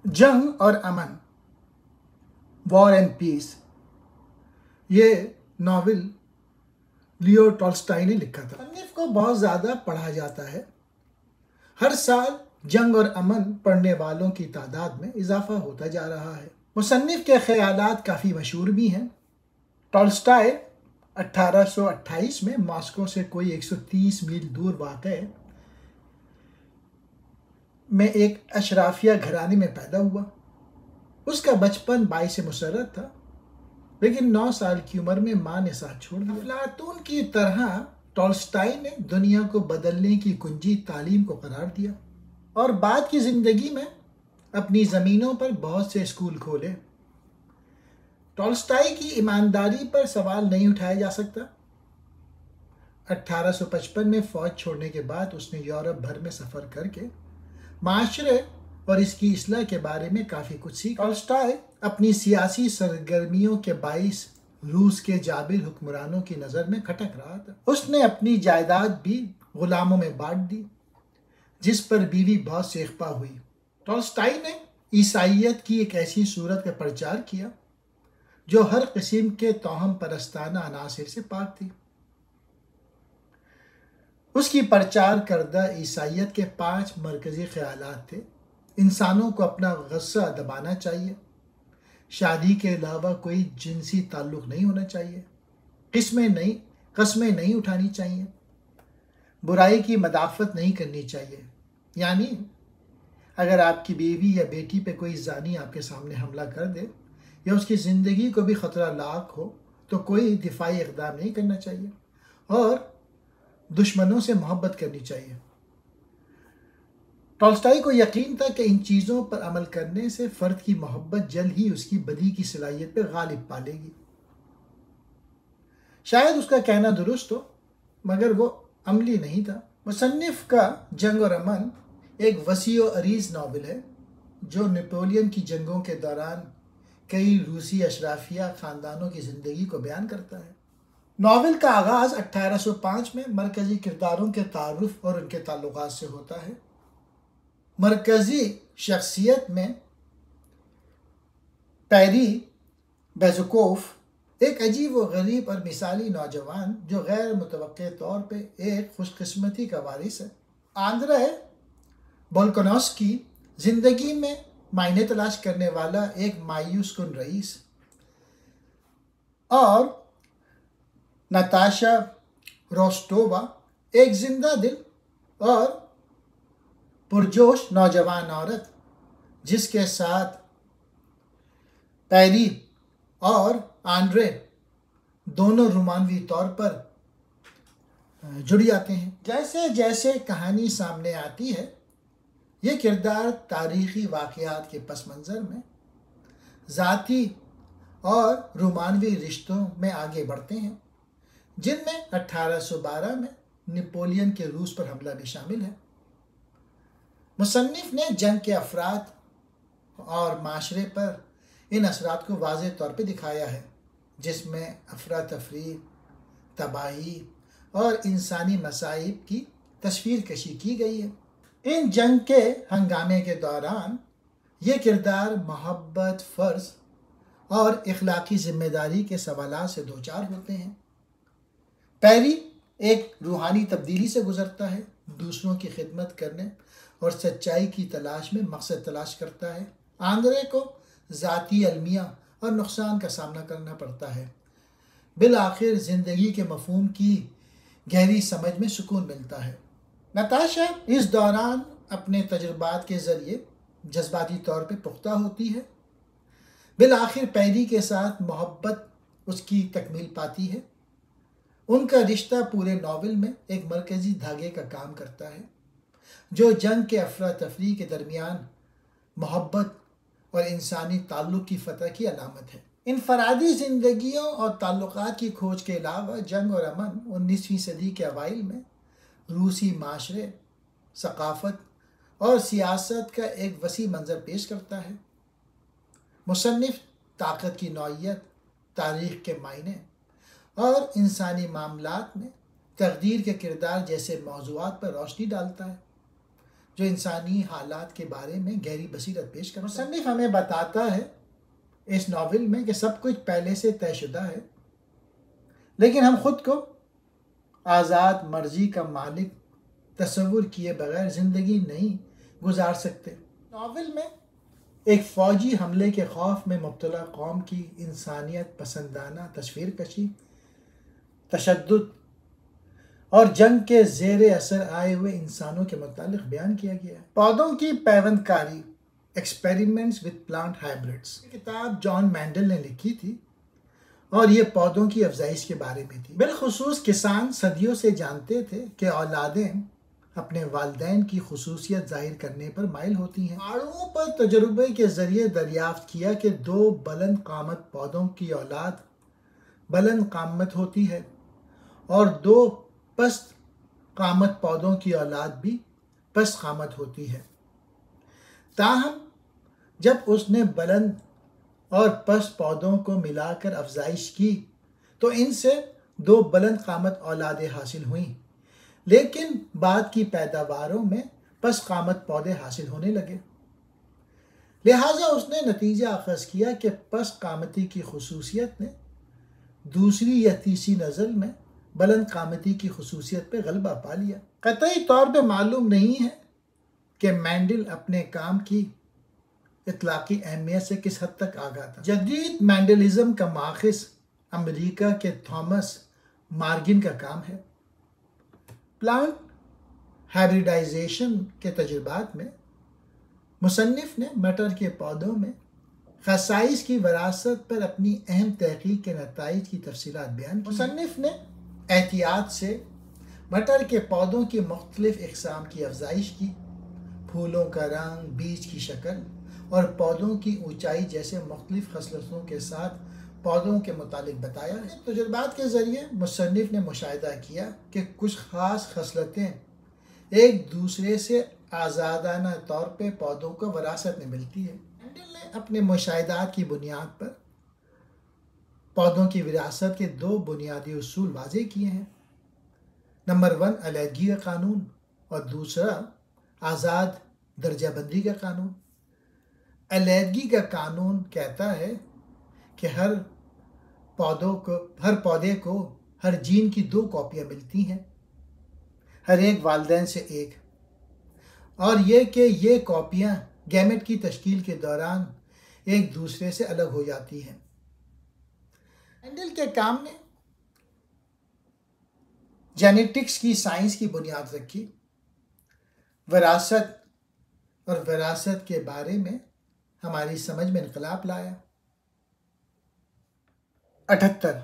जंग और अमन, war and piece, ये नॉवेल लियो टॉल्स्टॉय ने लिखा था। मुसन्निफ को बहुत ज़्यादा पढ़ा जाता है। हर साल जंग और अमन पढ़ने वालों की तादाद में इजाफा होता जा रहा है। मुसन्निफ के ख्यालात काफ़ी मशहूर भी हैं। टॉल्स्टॉय 1828 में मॉस्को से कोई 130 मील दूर वाक़ में एक अशराफिया घराने में पैदा हुआ। उसका बचपन बाइस मुसर्रत था, लेकिन 9 साल की उम्र में माँ ने साथ छोड़ दिया। अफलातून की तरह टॉल्स्टॉय ने दुनिया को बदलने की कुंजी तालीम को करार दिया और बाद की ज़िंदगी में अपनी ज़मीनों पर बहुत से स्कूल खोले। टॉल्स्टॉय की ईमानदारी पर सवाल नहीं उठाया जा सकता। 1855 में फ़ौज छोड़ने के बाद उसने यूरोप भर में सफ़र करके माशरे और इसकी इस्लाह के बारे में काफ़ी कुछ सीखा। टॉल्स्टॉय अपनी सियासी सरगर्मियों के बाइस रूस के जाबिर हुक्मरानों की नज़र में खटक रहा था। उसने अपनी जायदाद भी गुलामों में बांट दी, जिस पर बीवी बहुत सेख्पा हुई। टॉल्स्टॉय ने ईसाइयत की एक ऐसी सूरत का प्रचार किया जो हर किस्म के तोहम परस्ताना अनासिर से पाक थी। उसकी प्रचार करदा ईसाइयत के 5 मरकज़ी ख्यालात थे। इंसानों को अपना गुस्सा दबाना चाहिए, शादी के अलावा कोई जिनसी ताल्लुक़ नहीं होना चाहिए, कस्में नहीं उठानी चाहिए, बुराई की मदाफ़त नहीं करनी चाहिए। यानी अगर आपकी बीवी या बेटी पे कोई ज़ानी आपके सामने हमला कर दे या उसकी ज़िंदगी को भी ख़तरा लाक हो तो कोई दिफाई इक़दाम नहीं करना चाहिए और दुश्मनों से मोहब्बत करनी चाहिए। टॉल्स्टॉय को यकीन था कि इन चीज़ों पर अमल करने से फ़र्द की मोहब्बत जल्द ही उसकी बदी की सलाहियत पर गालिब पालेगी। शायद उसका कहना दुरुस्त हो, मगर वो अमली नहीं था। मुसन्निफ का जंग और अमन एक वसी और अरीज़ नावल है जो नेपोलियन की जंगों के दौरान कई रूसी अशराफिया ख़ानदानों की ज़िंदगी को बयान करता है। नावल का आगाज़ 1805 में मरकज़ी किरदारों के तारुफ और उनके ताल्लुकात से होता है। मरकज़ी शख्सियत में पैरी बेज़ुकोव एक अजीब व गरीब और मिसाली नौजवान जो गैर मुतवक्के तौर पे एक खुशकिस्मती का वारिस है। आंद्रे बोल्कोनस्की ज़िंदगी में मायने तलाश करने वाला एक मायूस कुन रईस और नताशा रोस्टोवा एक जिंदा दिल और पुरजोश नौजवान औरत, जिसके साथ पैरी और आंद्रे दोनों रोमानवी तौर पर जुड़ जाते हैं। जैसे जैसे कहानी सामने आती है, ये किरदार तारीख़ी वाक़यात के पस मंज़र में ज़ाती और रोमानवी रिश्तों में आगे बढ़ते हैं, जिनमें 1812 में नेपोलियन के रूस पर हमला भी शामिल है। मुसन्निफ ने जंग के अफराद और माशरे पर इन असरात को वाज़ेह तौर पे दिखाया है, जिसमें अफरा तफरी, तबाही और इंसानी मसाइब की तस्वीर कशी की गई है। इन जंग के हंगामे के दौरान ये किरदार मोहब्बत, फ़र्ज़ और इखलाकी ज़िम्मेदारी के सवालात से दो चार होते हैं। पैरी एक रूहानी तब्दीली से गुज़रता है, दूसरों की खिदमत करने और सच्चाई की तलाश में मकसद तलाश करता है। आंद्रे को ज़ाती अलमिया और नुकसान का सामना करना पड़ता है। बिल आखिर ज़िंदगी के मफ़हूम की गहरी समझ में सुकून मिलता है। नताशा इस दौरान अपने तजुर्बात के ज़रिए जज्बाती तौर पर पुख्ता होती है। बिल आखिर पैरी के साथ मोहब्बत उसकी तकमील पाती है। उनका रिश्ता पूरे नावल में एक मरकज़ी धागे का काम करता है, जो जंग के अफरा तफरी के दरमियान मोहब्बत और इंसानी ताल्लुक़ की फ़तह की अलामत है। इनफरादी ज़िंदगियों और ताल्लुक़ात की खोज के अलावा जंग और अमन 19वीं सदी के अवाइल में रूसी माशरे, सक़ाफ़त और सियासत का एक वसी मंज़र पेश करता है। मुसन्निफ ताकत की नौइयत, तारीख़ के मायने और इंसानी मामलात में तकदीर के किरदार जैसे मौज़ूआत पर रोशनी डालता है। जो इंसानी हालात के बारे में गहरी बसीरत पेश करता है। मुसन्निफ हमें बताता है इस नावल में कि सब कुछ पहले से तयशुदा है, लेकिन हम खुद को आज़ाद मर्जी का मालिक तस्वुर किए बगैर ज़िंदगी नहीं गुजार सकते। नावल में एक फ़ौजी हमले के खौफ में मुब्तला कौम की इंसानियत पसंदाना तस्वीर कशी, तशद्दुद और जंग के ज़ेर असर आए हुए इंसानों के मुतालिक बयान किया गया है। पौधों की पैवंदकारी, एक्सपेरिमेंट्स विद प्लांट हाइब्रिड्स, किताब जॉन मैंडल ने लिखी थी और ये पौधों की अफजाइश के बारे में थी। बिलखुसूस किसान सदियों से जानते थे कि औलादें अपने वालिदैन की खुसूसियत जाहिर करने पर माइल होती हैं। पहाड़ों पर तजुर्बे के ज़रिए दरियाफ्त किया कि 2 बुलंद कामत पौधों की औलाद बुलंद कामत होती है और 2 पस्त कामत पौधों की औलाद भी पस्त कामत होती है। ताहम जब उसने बुलंद और पस्त पौधों को मिलाकर अफजाइश की तो इनसे 2 बुलंद कामत औलादें हासिल हुईं, लेकिन बाद की पैदावारों में पस्त कामत पौधे हासिल होने लगे। लिहाजा उसने नतीजा अखज़ किया कि पस्त कामती की खुसूसियत ने दूसरी या तीसरी नज़र में बुलंद कामती की खुसूसियत पर गलबा पा लिया। कतई तौर पर मालूम नहीं है कि मैंडल अपने काम की इतलाकी अहमियत से किस हद तक आगाह था। जदीद मैंडलिज्म का माखिज अमेरिका के थॉमस मार्गिन का काम है। प्लांट हाइब्रिडाइजेशन के तजुर्बात में मुसन्निफ ने मटर के पौधों में खसाइस की वरासत पर अपनी अहम तहकीक के नताइज की तफसीलात बयान की। मुसन्निफ ने एहतियात से मटर के पौधों की मुख्तलिफ इक़साम की अफजाइश की, फूलों का रंग, बीज की शक्ल और पौधों की ऊंचाई जैसे मुख्तलिफ खसलतों के साथ पौधों के मुतालिक बताया है। तजुर्बात के ज़रिए मुसन्निफ ने मुशाहिदा किया कि कुछ ख़ास खसलतें एक दूसरे से आज़ादाना तौर पर पौधों को वरासत में मिलती है। मैंडल ने अपने मुशाहिदात की बुनियाद पर पौधों की विरासत के 2 बुनियादी उसूल वाज़े किए हैं। नंबर 1 अलहदगी का कानून और दूसरा आज़ाद दर्जाबंदी का कानून। अलहदगी का कानून कहता है कि हर पौधे को हर जीन की 2 कॉपियाँ मिलती हैं, हर एक वालिदैन से एक, और ये कि ये कॉपियाँ गैमेट की तश्कील के दौरान एक दूसरे से अलग हो जाती हैं। मैंडल के काम ने जेनेटिक्स की साइंस की बुनियाद रखी, विरासत और विरासत के बारे में हमारी समझ में इनकलाब लाया। 78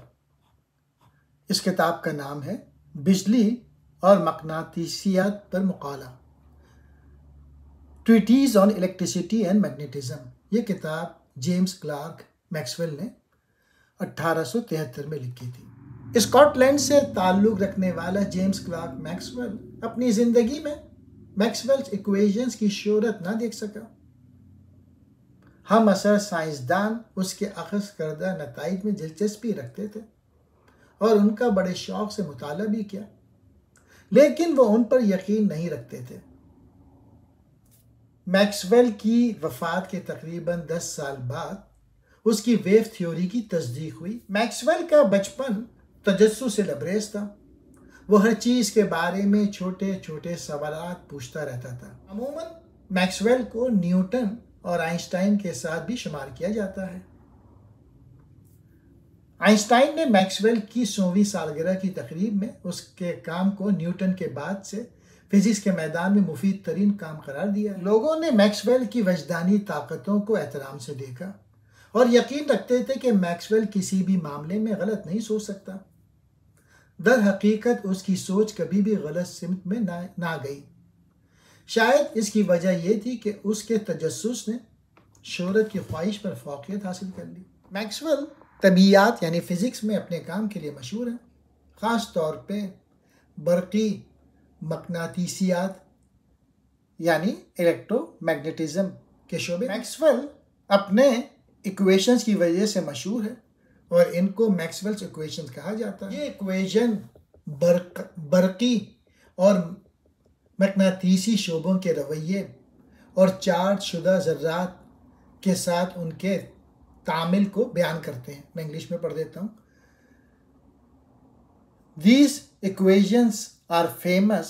इस किताब का नाम है बिजली और मकनातीसियत पर मुकाला, treatise on electricity and magnetism. ये किताब जेम्स क्लार्क मैक्सवेल ने 1873 में लिखी थी। स्कॉटलैंड से ताल्लुक़ रखने वाला जेम्स क्लार्क मैक्सवेल अपनी ज़िंदगी में मैक्सवेल्स इक्वेशंस की शोहरत ना देख सका। हम असर साइंसदान उसके अख़ज़ करदा नताइज में दिलचस्पी रखते थे और उनका बड़े शौक़ से मुताला भी किया, लेकिन वो उन पर यकीन नहीं रखते थे। मैक्सवेल की वफ़ात के तकरीबन 10 साल बाद उसकी वेव थ्योरी की तस्दीक हुई। मैक्सवेल का बचपन तजस्सुस से लबरेज था। वो हर चीज़ के बारे में छोटे छोटे सवालात पूछता रहता था। अमूमन मैक्सवेल को न्यूटन और आइंस्टाइन के साथ भी शुमार किया जाता है। आइंस्टाइन ने मैक्सवेल की 100वीं सालगिरह की तकरीब में उसके काम को न्यूटन के बाद से फिजिक्स के मैदान में मुफीद तरीन काम करार दिया। लोगों ने मैक्सवेल की वजदानी ताकतों को एहतराम से देखा और यकीन रखते थे कि मैक्सवेल किसी भी मामले में गलत नहीं सोच सकता। दर हकीकत उसकी सोच कभी भी गलत सिमत में ना गई। शायद इसकी वजह यह थी कि उसके तजस्सुस ने शोहरत की ख्वाहिश पर फौकियत हासिल कर ली। मैक्सवेल तबीयात यानी फ़िज़िक्स में अपने काम के लिए मशहूर हैं, ख़ास तौर पे बरक़ी मकनातीसियात यानी इलेक्ट्रोमैग्नेटिज्म के शोबे। मैक्सवेल अपने इक्वेशंस की वजह से मशहूर है और इनको मैक्सवेल्स इक्वेशंस कहा जाता है। ये इक्वेशन बरक़ी और मकनातीसी शोबों के रवैये और चार्ज शुदा ज़र्रात के साथ उनके तामिल को बयान करते हैं। मैं इंग्लिश में पढ़ देता हूँ। These equations are famous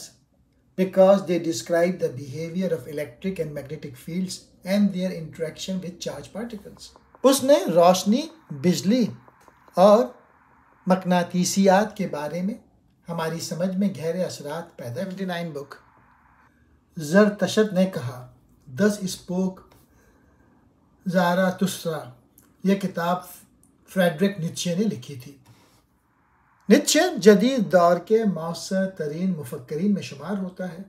because they describe the behavior of electric and magnetic fields and their interaction with charged particles. उसने रोशनी, बिजली और मकनातीसियात के बारे में हमारी समझ में गहरे असरात पैदा 79 बुक। ज़रतशत ने कहा 10 स्पोक ज़ारातुस्त्रा, यह किताब फ्रेडरिक नीत्शे ने लिखी थी। नीत्शे जदीद दौर के मौसर तरीन मुफक्करीन में शुमार होता है,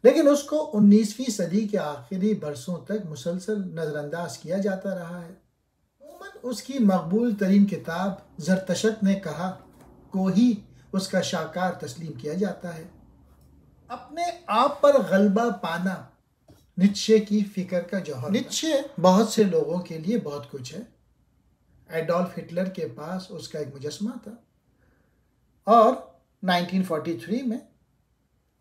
लेकिन उसको 19वीं सदी के आखिरी बरसों तक मुसलसल नज़रअंदाज किया जाता रहा है। उमूमन उसकी मकबूल तरीन किताब ज़रतशत ने कहा को ही उसका शाकार तस्लीम किया जाता है। अपने आप पर गलबा पाना नीत्शे की फिक्र का जौहर। नीत्शे बहुत से लोगों के लिए बहुत कुछ है। एडोल्फ हिटलर के पास उसका एक मुजस्मा था और 1943 में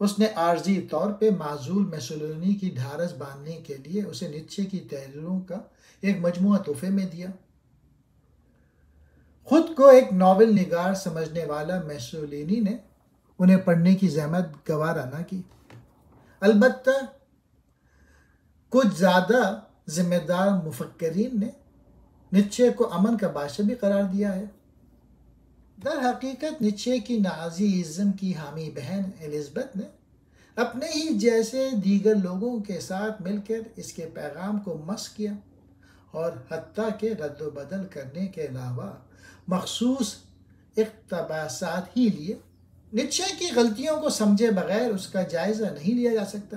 उसने आर्जी तौर पे माजूल मुसोलिनी की ढारस बांधने के लिए उसे नीत्शे की तहरीरों का एक मजमुआ तोहफे में दिया। खुद को एक नॉवेल निगार समझने वाला मुसोलिनी ने उन्हें पढ़ने की जहमत गवारा ना की। अलबत्ता कुछ ज़्यादा जिम्मेदार मुफक्करीन ने नीत्शे को अमन का बादशाह भी करार दिया है। दर हकीकत नीत्शे की नाज़ीइज़्म की हामी बहन एलिज़ाबेथ ने अपने ही जैसे दीगर लोगों के साथ मिलकर इसके पैगाम को मस्क किया और हत्ता के रद्द बदल करने के अलावा मखसूस इक़्तिबासात ही लिए। नीत्शे की गलतियों को समझे बगैर उसका जायज़ा नहीं लिया जा सकता।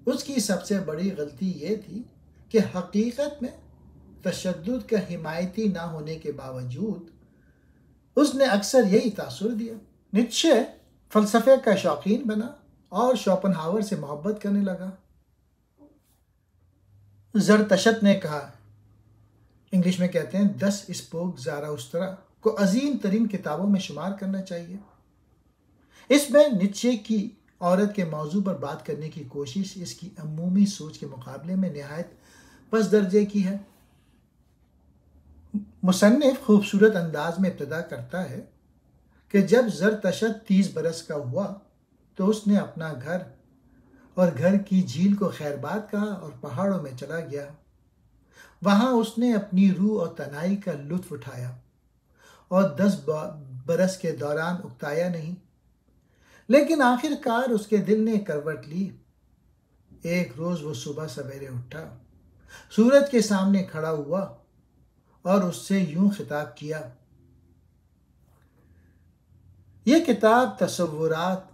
उसकी सबसे बड़ी गलती ये थी कि हकीकत में तशद्दुद का हिमायती ना होने के बावजूद उसने अक्सर यही तासुर दिया। नीत्शे फ़लसफ़े का शौकीन बना और शोपेनहावर से मोहब्बत करने लगा। ज़रतशत ने कहा, इंग्लिश में कहते हैं 10 स्पोक ज़ारातुस्त्रा को अजीम तरीन किताबों में शुमार करना चाहिए। इसमें नीत्शे की औरत के मौजू पर बात करने की कोशिश इसकी अमूमी सोच के मुकाबले में निहायत पस दर्जे की है। मुसन्निफ खूबसूरत अंदाज में इब्तिदा करता है कि जब ज़रतशत 30 बरस का हुआ तो उसने अपना घर और घर की झील को खैरबाद कहा और पहाड़ों में चला गया। वहाँ उसने अपनी रूह और तन्हाई का लुत्फ़ उठाया और 10 बरस के दौरान उकताया नहीं, लेकिन आखिरकार उसके दिल ने करवट ली। एक रोज़ वो सुबह सवेरे उठा, सूरज के सामने खड़ा हुआ और उससे यूं खिताब किया। यह किताब तसव्वुरात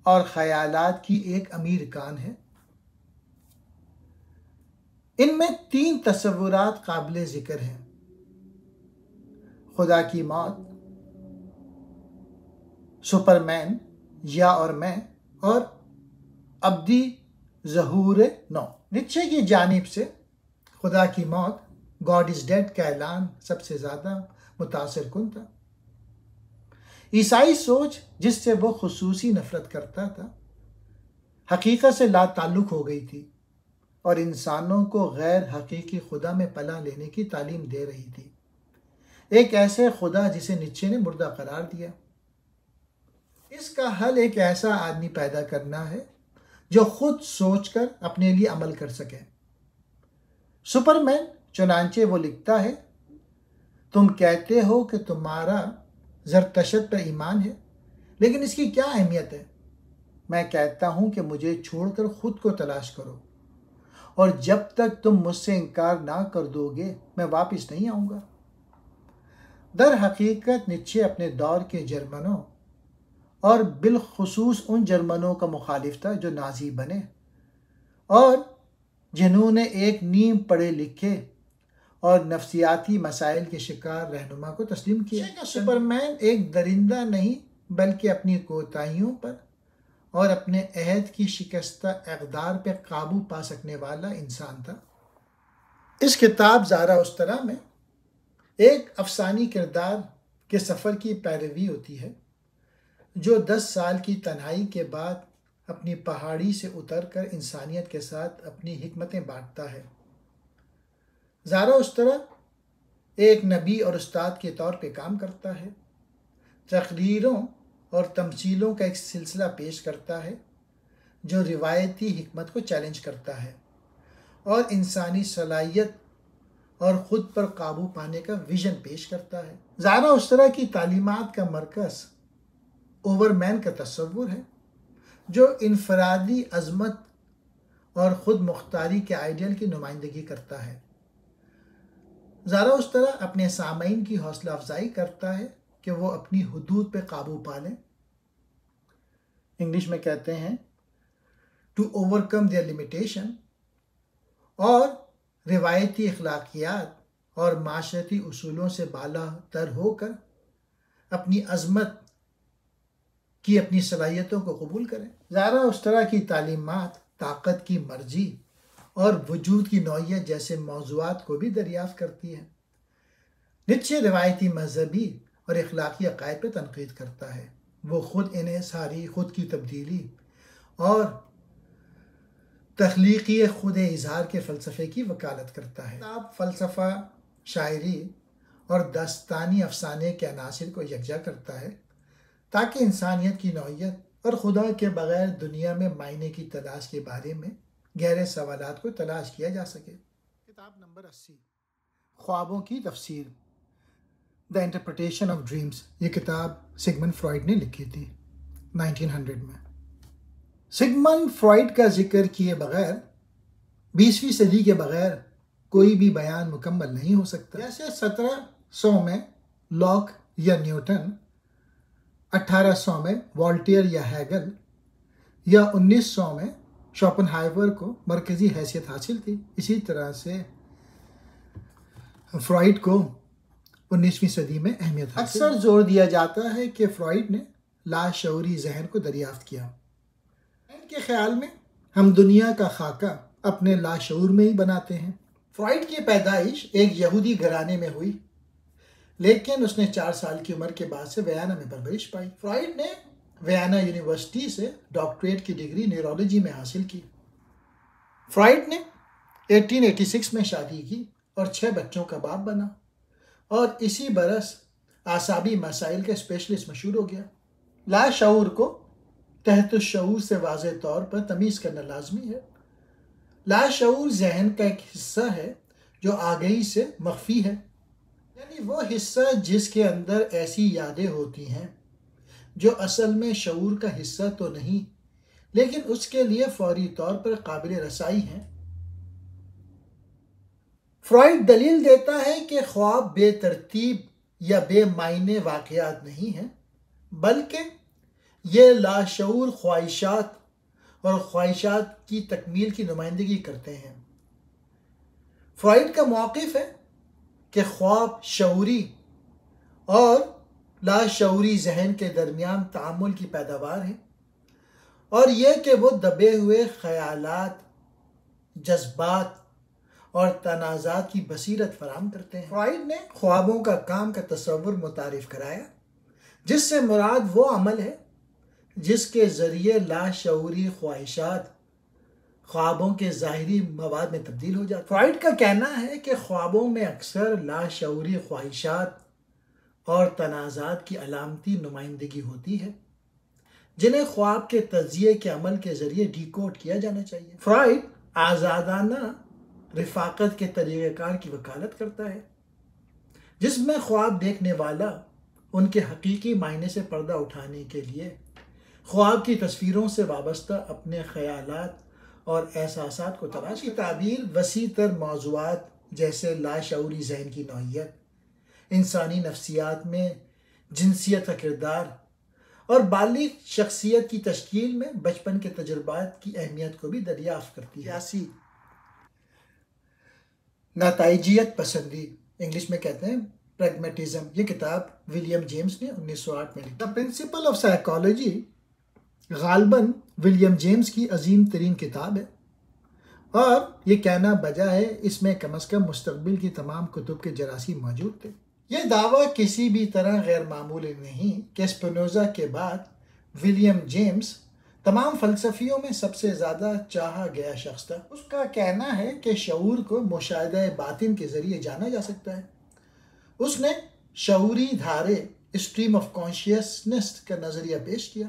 और ख्यालात की एक अमीर कान है। इनमें 3 तसव्वुरात काबिल ज़िक्र हैं: खुदा की मौत, सुपरमैन या और मैं, और अब्दी ज़हूर नौ। नीत्शे की जानिब से खुदा की मौत, गॉड इज़ डेड का ऐलान सबसे ज़्यादा मुतासिर कुन था। ईसाई सोच जिससे वो खुसूसी नफरत करता था हकीकत से लाताल्लुक़ हो गई थी और इंसानों को गैर हकीकी खुदा में पनाह लेने की तालीम दे रही थी, एक ऐसे खुदा जिसे नीत्शे ने मुर्दा करार दिया। इसका हल एक ऐसा आदमी पैदा करना है जो खुद सोचकर अपने लिए अमल कर सके। सुपरमैन चुनांचे वो लिखता है, तुम कहते हो कि तुम्हारा ज़रतशत पर ईमान है, लेकिन इसकी क्या अहमियत है? मैं कहता हूं कि मुझे छोड़कर खुद को तलाश करो और जब तक तुम मुझसे इनकार ना कर दोगे मैं वापस नहीं आऊँगा। दर हकीकत नीत्शे अपने दौर के जर्मनों और बिलखुसूस उन जर्मनों का मुखालिफ था जो नाजी बने और जिन्होंने एक नीम पढ़े लिखे और नफ्सियाती मसाइल के शिकार रहनुमा को तस्लीम किया। सुपरमैन एक दरिंदा नहीं बल्कि अपनी कोताहियों पर और अपने अहद की शिकस्ता इक़दार पर काबू पा सकने वाला इंसान था। इस किताब ज़ारातुस्त्रा में एक अफसानी किरदार के सफ़र की पैरवी होती है जो 10 साल की तन्हाई के बाद अपनी पहाड़ी से उतरकर इंसानियत के साथ अपनी हिकमतें बांटता है। ज़ाराथुस्त्रा एक नबी और उस्ताद के तौर पे काम करता है। तकरीरों और तमसीलों का एक सिलसिला पेश करता है जो रिवायती हिकमत को चैलेंज करता है और इंसानी सलाहियत और ख़ुद पर काबू पाने का विजन पेश करता है। ज़ाराथुस्त्रा की तालीमात का मरकज़ ओवरमैन का तस्वुर है जो इनफरादी अज़मत और ख़ुद मुख्तारी के आइडियल की नुमाइंदगी करता है। ज़ाराथुस्त्रा अपने सामईन की हौसला अफजाई करता है कि वो अपनी हुदूद पे काबू पा लें। इंग्लिश में कहते हैं टू ओवरकम देयर लिमिटेशन, और रिवायती अखलाकियात और माशरती उसूलों से बाला तर होकर अपनी अज़मत की अपनी सलाहियतों को कबूल करें। ज़ाराथुस्त्रा की तालीमात ताकत की मर्जी और वजूद की नौइयत जैसे मौज़ूआत को भी दरियाफ्त करती है। नीचे रिवायती मजहबी और अखलाकी अकायद पर तनकीद करता है। वो खुद इन्हिसारी, खुद की तब्दीली और तख्लीकी खुद इजहार के फ़लसफ़े की वकालत करता है। किताब फ़लसफ़ा, शायरी और दास्तानी अफसाने के अनासिर को यकजा करता है ताकि इंसानियत की नौइयत और खुदा के बग़ैर दुनिया में मायने की तलाश के बारे में गहरे सवालात को तलाश किया जा सके। किताब नंबर 80, ख्वाबों की तफसीर, द इंटरप्रिटेशन ऑफ ड्रीम्स। ये किताब सिगमंड फ्रॉइड ने लिखी थी 1900 में। सिगमंड फ्रॉइड का जिक्र किए बगैर 20वीं सदी के बगैर कोई भी बयान मुकम्मल नहीं हो सकता। जैसे 1700 में लॉक या न्यूटन, 1800 में वॉल्टेयर या हैगल या 1900 में शोपेनहावर को मरकज़ी हैसियत हासिल थी, इसी तरह से फ्रॉइड को 19वीं सदी में अहमियत हासिल। अक्सर जोर दिया जाता है कि फ्रॉइड ने लाशऊरी जहन को दरियाफ्त किया। के ख्याल में हम दुनिया का खाका अपने लाशऊर में ही बनाते हैं। फ्रॉइड की पैदाइश एक यहूदी घराने में हुई, लेकिन उसने 4 साल की उम्र के बाद से वियना में परवरिश पाई। फ्रॉइड ने वियना यूनिवर्सिटी से डॉक्टरेट की डिग्री न्यूरोलॉजी में हासिल की। फ्रॉइड ने 1886 में शादी की और 6 बच्चों का बाप बना और इसी बरस आसाबी मसाइल के स्पेशलिस्ट मशहूर हो गया। लाशऊर को तहत शऊर से वाज़ेह तौर पर तमीज़ करना लाजमी है। लाशऊर जहन का एक हिस्सा है जो आगही से मख्फी है, यानी वो हिस्सा जिसके अंदर ऐसी यादें होती हैं जो असल में शऊर का हिस्सा तो नहीं, लेकिन उसके लिए फौरी तौर पर काबिल रसाई हैं। फ्रॉइड दलील देता है कि ख्वाब बेतरतीब या बेमायने वाक़यात नहीं हैं, बल्कि ये लाशऊर ख्वाहिशात और ख्वाहिशात की तकमील की नुमाइंदगी करते हैं। फ्रॉइड का मौक़िफ़ है कि ख्वाब शऊरी और लाशऊरी जहन के दरमियान तामुल की पैदावार है और यह कि वो दबे हुए ख़यालात, जज्बात और तनाज़ात की बसीरत फराहम करते हैं। फ्रॉइड ने ख्वाबों का काम का तस्वुर मुतारिफ़ कराया, जिससे मुराद वो अमल है जिसके ज़रिए लाशऊरी ख्वाहिशात ख्वाबों के ज़ाहिरी मवाद में तब्दील हो जाती है। फ्रॉइड का कहना है कि ख्वाबों में अक्सर लाशऊरी ख्वाहिशात और तनाज़ात की अलामती नुमाइंदगी होती है, जिन्हें ख्वाब के तज्जिये के अमल के ज़रिए डिकोड किया जाना चाहिए। फ्रॉइड आज़ादाना रिफ़ाक़त के तरीक़ेकार की वकालत करता है, जिसमें ख्वाब देखने वाला उनके हकीकी मायने से पर्दा उठाने के लिए ख्वाब की तस्वीरों से वाबस्ता अपने ख़यालात और एहसासात को तलाश की ताबीर वसी तर मौज़ूआत जैसे लाशऊरी जहन की नौइयत, इंसानी नफ्सियात में जिनसियत का किरदार और बालिग शख्सियत की तश्कील में बचपन के तजुर्बात की अहमियत को भी दरियाफ्त करती है। नताइजियत पसंदी, इंग्लिश में कहते हैं प्रैग्मेटिज्म। ये किताब विलियम जेम्स ने 1908 में लिखी। द प्रिंसिपल ऑफ साइकोलॉजी गालबन विलियम जेम्स की अजीम तरीन किताब है और ये कहना बजा है इसमें कम अज़ कम मुस्तक़बिल की तमाम कुतुब के जरासीम मौजूद थे। यह दावा किसी भी तरह गैर मामूली नहीं कि स्पिनोज़ा के बाद विलियम जेम्स तमाम फ़लसफ़ियों में सबसे ज़्यादा चाहा गया शख्स था। उसका कहना है कि शऊर को मुशाहिदा बातिन के ज़रिए जाना जा सकता है। उसने शऊरी धारे स्ट्रीम ऑफ कॉन्शियसनेस का नज़रिया पेश किया।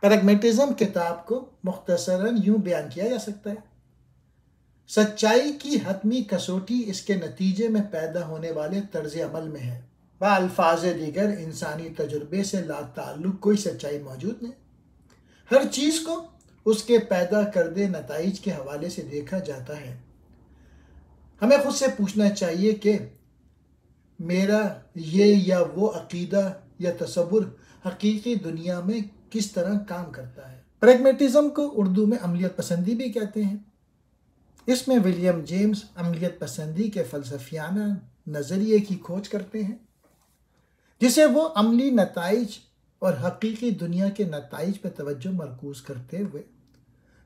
प्रैग्मेटिज्म किताब को मुख्तसरन यूं बयान किया जा सकता है, सच्चाई की हतमी कसौटी इसके नतीजे में पैदा होने वाले तर्ज अमल में है। बाल्फाज दीगर इंसानी तजुर्बे से लाताल्लुक कोई सच्चाई मौजूद नहीं। हर चीज़ को उसके पैदा करदे नताइज के हवाले से देखा जाता है। हमें खुद से पूछना चाहिए कि मेरा ये या वो अकीदा या तसव्वुर हकीकी दुनिया में किस तरह काम करता है। प्रैग्मेटिज्म को उर्दू में अमलियत पसंदी भी कहते हैं। इसमें विलियम जेम्स अमलियत पसंदी के फ़लसफ़ियाना नज़रिए की खोज करते हैं, जिसे वो अमली नताइज और हकीकी दुनिया के नताइज पर तवज्जो मरकूज़ करते हुए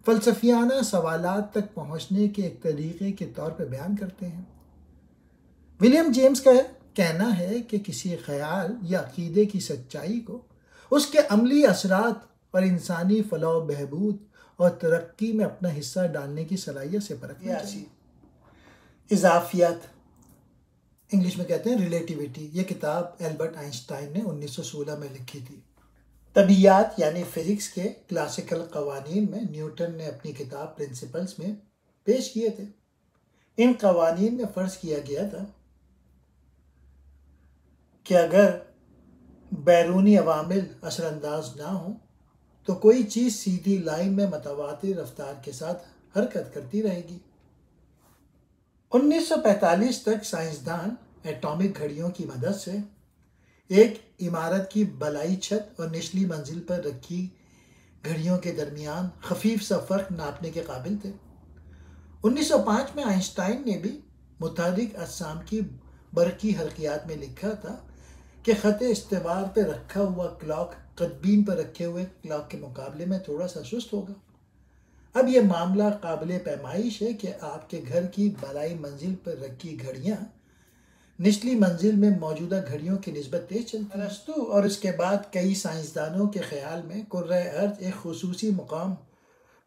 फ़लसफ़ियाना सवालात तक पहुँचने के एक तरीक़े के तौर पर बयान करते हैं। विलियम जेम्स का कहना है कि किसी ख्याल या अक़ीदे की सच्चाई को उसके अमली असरात और इंसानी फलाह बहबूद और तरक्की में अपना हिस्सा डालने की सलाहियत से परखना चाहिए। इज़ाफ़ियत, इंग्लिश में कहते हैं रिलेटिविटी, ये किताब एल्बर्ट आइंस्टाइन ने 1916 में लिखी थी। तबीयात यानी फ़िज़िक्स के क्लासिकल क़वानीन में न्यूटन ने अपनी किताब प्रिंसिपल्स में पेश किए थे। इन क़वानीन में फ़र्ज़ किया गया था कि अगर बैरूनी अवामिल असरअंदाज ना हो तो कोई चीज़ सीधी लाइन में मतवातिर रफ्तार के साथ हरकत करती रहेगी। 1945 तक साइंसदान एटॉमिक घड़ियों की मदद से एक इमारत की बलाई छत और निचली मंजिल पर रखी घड़ियों के दरमियान खफीफ सा फ़र्क नापने के काबिल थे। 1905 में आइंस्टाइन ने भी मुतारिक अजसाम की बरकी हल्कियात में लिखा था कि ख़त इस्तेवार पर रखा हुआ क्लॉक कदबीन पर रखे हुए क्लॉक के मुकाबले में थोड़ा सा सुस्त होगा। अब यह मामला काबिल पैमाइश है कि आपके घर की बलाई मंजिल पर रखी घड़ियाँ निचली मंजिल में मौजूदा घड़ियों की निस्बत तेज चलती हैं। अरस्तु और इसके बाद कई साइंसदानों के ख्याल में कुर्रा अर्ज़ एक खुसूसी मुकाम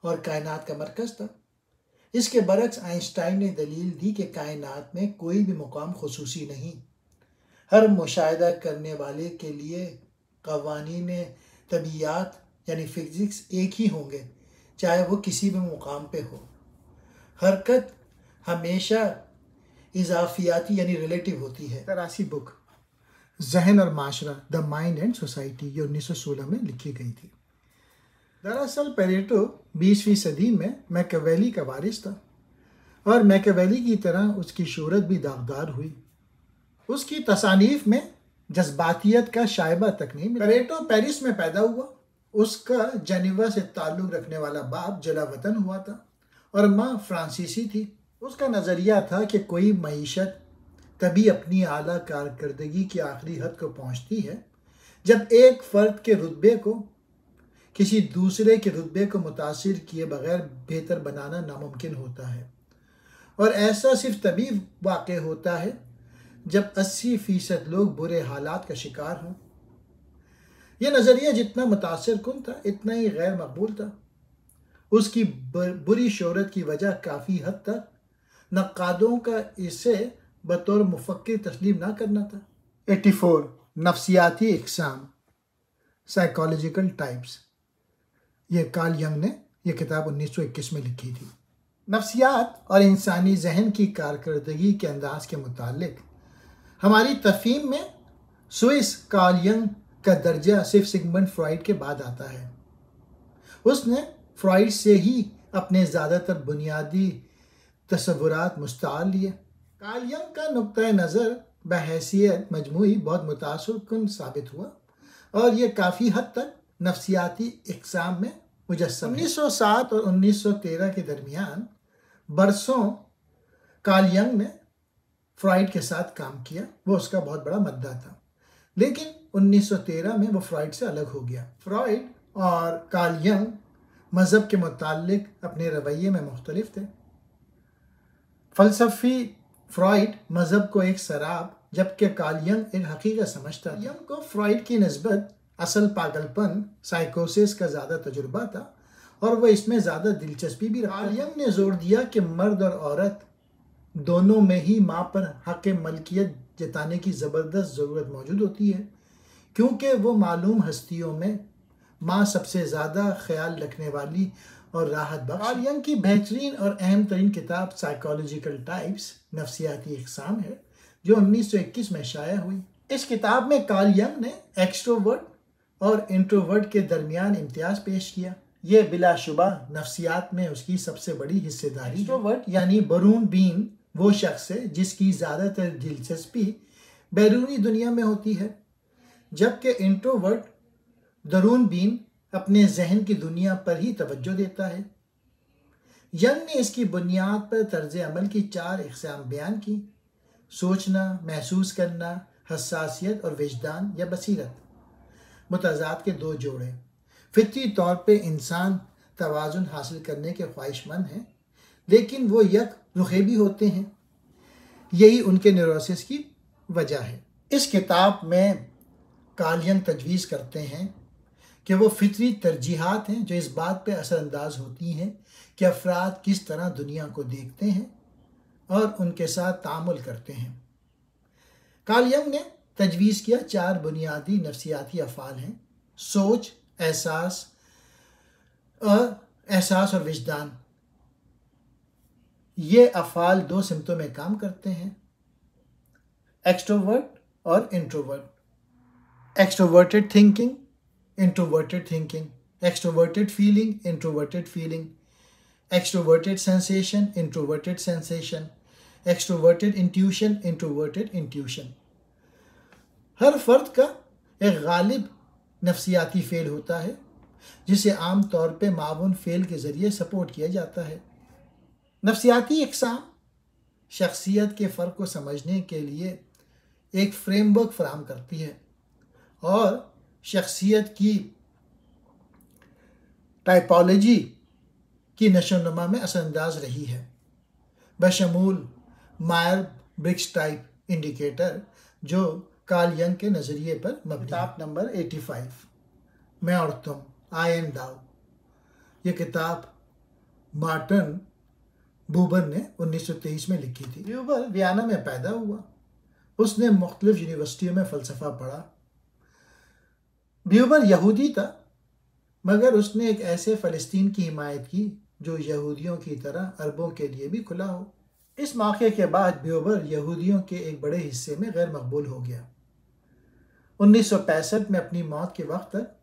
और कायनात का मरकज़ था। इसके बरक्स आइंस्टाइन ने दलील दी कि कायनात में कोई भी मुकाम खुसूसी नहीं, हर मुशाहिदा करने वाले के लिए क़वानीन तबीयात यानी फ़िज़िक्स एक ही होंगे, चाहे वो किसी भी मुकाम पे हो। हरकत हमेशा इज़ाफ़ियाती यानी रिलेटिव होती है। तरासी बुक ज़हन और माशरा, द माइंड एंड सोसाइटी, ये 1916 में लिखी गई थी। दरअसल पेरेटो 20वीं सदी में मैकियावेली का वारिस था और मैकियावेली की तरह उसकी शोहरत भी दागदार हुई। उसकी तसानीफ में जज्बातियत का शायबा तक नहीं मिला। पेरेटो पेरिस में पैदा हुआ। उसका जेनेवा से ताल्लुक़ रखने वाला बाप जला वतन हुआ था और माँ फ्रांसीसी थी। उसका नज़रिया था कि कोई मईशत तभी अपनी आला कारकर्दगी की आखिरी हद को पहुँचती है जब एक फ़र्द के रुतबे को किसी दूसरे के रुतबे को मुतासिर किए बगैर बेहतर बनाना नामुमकिन होता है, और ऐसा सिर्फ तभी वाक़ होता है जब 80% लोग बुरे हालात का शिकार हों। यह नज़रिया जितना मुतासिर कुन था इतना ही गैर मकबूल था। उसकी बुरी शोहरत की वजह काफ़ी हद तक नक्कादों का इसे बतौर मुफक्किर तस्लीम ना करना था। 84 नफ्सियाती इक़साम, साइकोलॉजिकल टाइप्स, ये कार्ल यंग ने यह किताब 1921 में लिखी थी। नफ्सियात और इंसानी जहन की कारकर्दगी के अंदाज के मुतालिक हमारी तफ़हीम में स्विस कार्ल यंग का दर्जा सिर्फ सिगमंड फ्रॉइड के बाद आता है। उसने फ्रॉइड से ही अपने ज़्यादातर बुनियादी तसव्वुरात मुस्तार लिए। कार्ल यंग का नुक्ता नज़र बहैसियत मजमूई बहुत मुतासिर कुन साबित हुआ और यह काफ़ी हद तक नफ्सियाती इक़साम में मुजस्सम है। 1907 और 1913 के दरमियान बरसों कार्ल यंग ने फ्रॉइड के साथ काम किया। वो उसका बहुत बड़ा मद्दा था, लेकिन 1913 में वो फ्रॉइड से अलग हो गया। फ्रॉइड और कार्ल यंग मज़हब के मुताल्लिक अपने रवैये में मुख्तलिफ थे। फ़लसफ़ी फ्रॉइड मज़हब को एक शराब जबकि कार्ल यंग एक हकीकत समझता था। यंग को फ्रॉइड की निस्बत असल पागलपन साइकोसिस का ज़्यादा तजुर्बा था और वह इसमें ज़्यादा दिलचस्पी भी रखा। कार्ल यंग ने जोर दिया कि मर्द और औरत दोनों में ही माँ पर हक़ मलकियत जताने की ज़बरदस्त ज़रूरत मौजूद होती है, क्योंकि वो मालूम हस्तियों में माँ सबसे ज़्यादा ख्याल रखने वाली और राहत बख्श। कार्ल यंग की बेहतरीन और अहम तरीन किताब साइकोलॉजिकल टाइप्स नफ्सियाती इक़साम है, जो 1921 में शाया हुई। इस किताब में कार्ल यंग ने एक्सट्रोवर्ट और इंट्रोवर्ट के दरमियान इम्तियाज़ पेश किया। ये बिलाशुबा नफ्सियात में उसकी सबसे बड़ी हिस्सेदारी। एक्सट्रोवर्ट यानी बरून बीन वो शख्स है जिसकी ज़्यादातर दिलचस्पी बैरूनी दुनिया में होती है, जबकि इंट्रोवर्ट दरून बीन अपने जहन की दुनिया पर ही तवज्जो देता है। यंग ने इसकी बुनियाद पर तर्ज अमल की 4 इक़साम बयान की: सोचना, महसूस करना, हसासियत और विजदान या बसीरत। मुतज़ाद के 2 जोड़े। फितरी तौर पे इंसान तवाज़ुन हासिल करने के ख्वाहिशमंद हैं, लेकिन वो यक रुखे भी होते हैं। यही उनके न्यूरोसिस की वजह है। इस किताब में कार्ल यंग तजवीज़ करते हैं कि वो फितरी तरजीहात हैं जो इस बात पे असरअंदाज होती हैं कि अफराद किस तरह दुनिया को देखते हैं और उनके साथ तामुल करते हैं। कार्ल यंग ने तजवीज़ किया 4 बुनियादी नफ्सियाती अफ़ाल हैं: सोच, एहसास और विजदान। ये अफ़ाल 2 सिमतों में काम करते हैं: एक्सट्रोवर्ट और introvert. Extroverted thinking, introverted thinking. Extroverted feeling, introverted feeling. Extroverted sensation, introverted sensation. Extroverted intuition, introverted intuition. हर फर्द का एक गालिब नफ्सियाती फ़ेल होता है जिसे आम तौर पे मावून फ़ेल के ज़रिए सपोर्ट किया जाता है। नफ्सियाती इक़साम शख्सियत के फ़र्क को समझने के लिए एक फ्रेमवर्क फराहम करती है और शख्सियत की टाइपोलॉजी की नशोनुमा में असरअंदाज रही है, बशमूल मायर ब्रिग्स टाइप इंडिकेटर, जो कार्ल यंग के नज़रिए पर मबनी। किताब नंबर 85, मैं और तुम, आई एंड दाउ। ये किताब मार्टिन बूबर ने 1923 में लिखी थी। बूबर वियना में पैदा हुआ। उसने मुख्तलिफ यूनिवर्सिटियों में फ़लसफ़ा पढ़ा। बूबर यहूदी था, मगर उसने एक ऐसे फ़लस्तीन की हिमायत की जो यहूदियों की तरह अरबों के लिए भी खुला हो। इस मौके के बाद बूबर यहूदियों के एक बड़े हिस्से में गैर मकबूल हो गया। 1965 में अपनी मौत के वक्त तक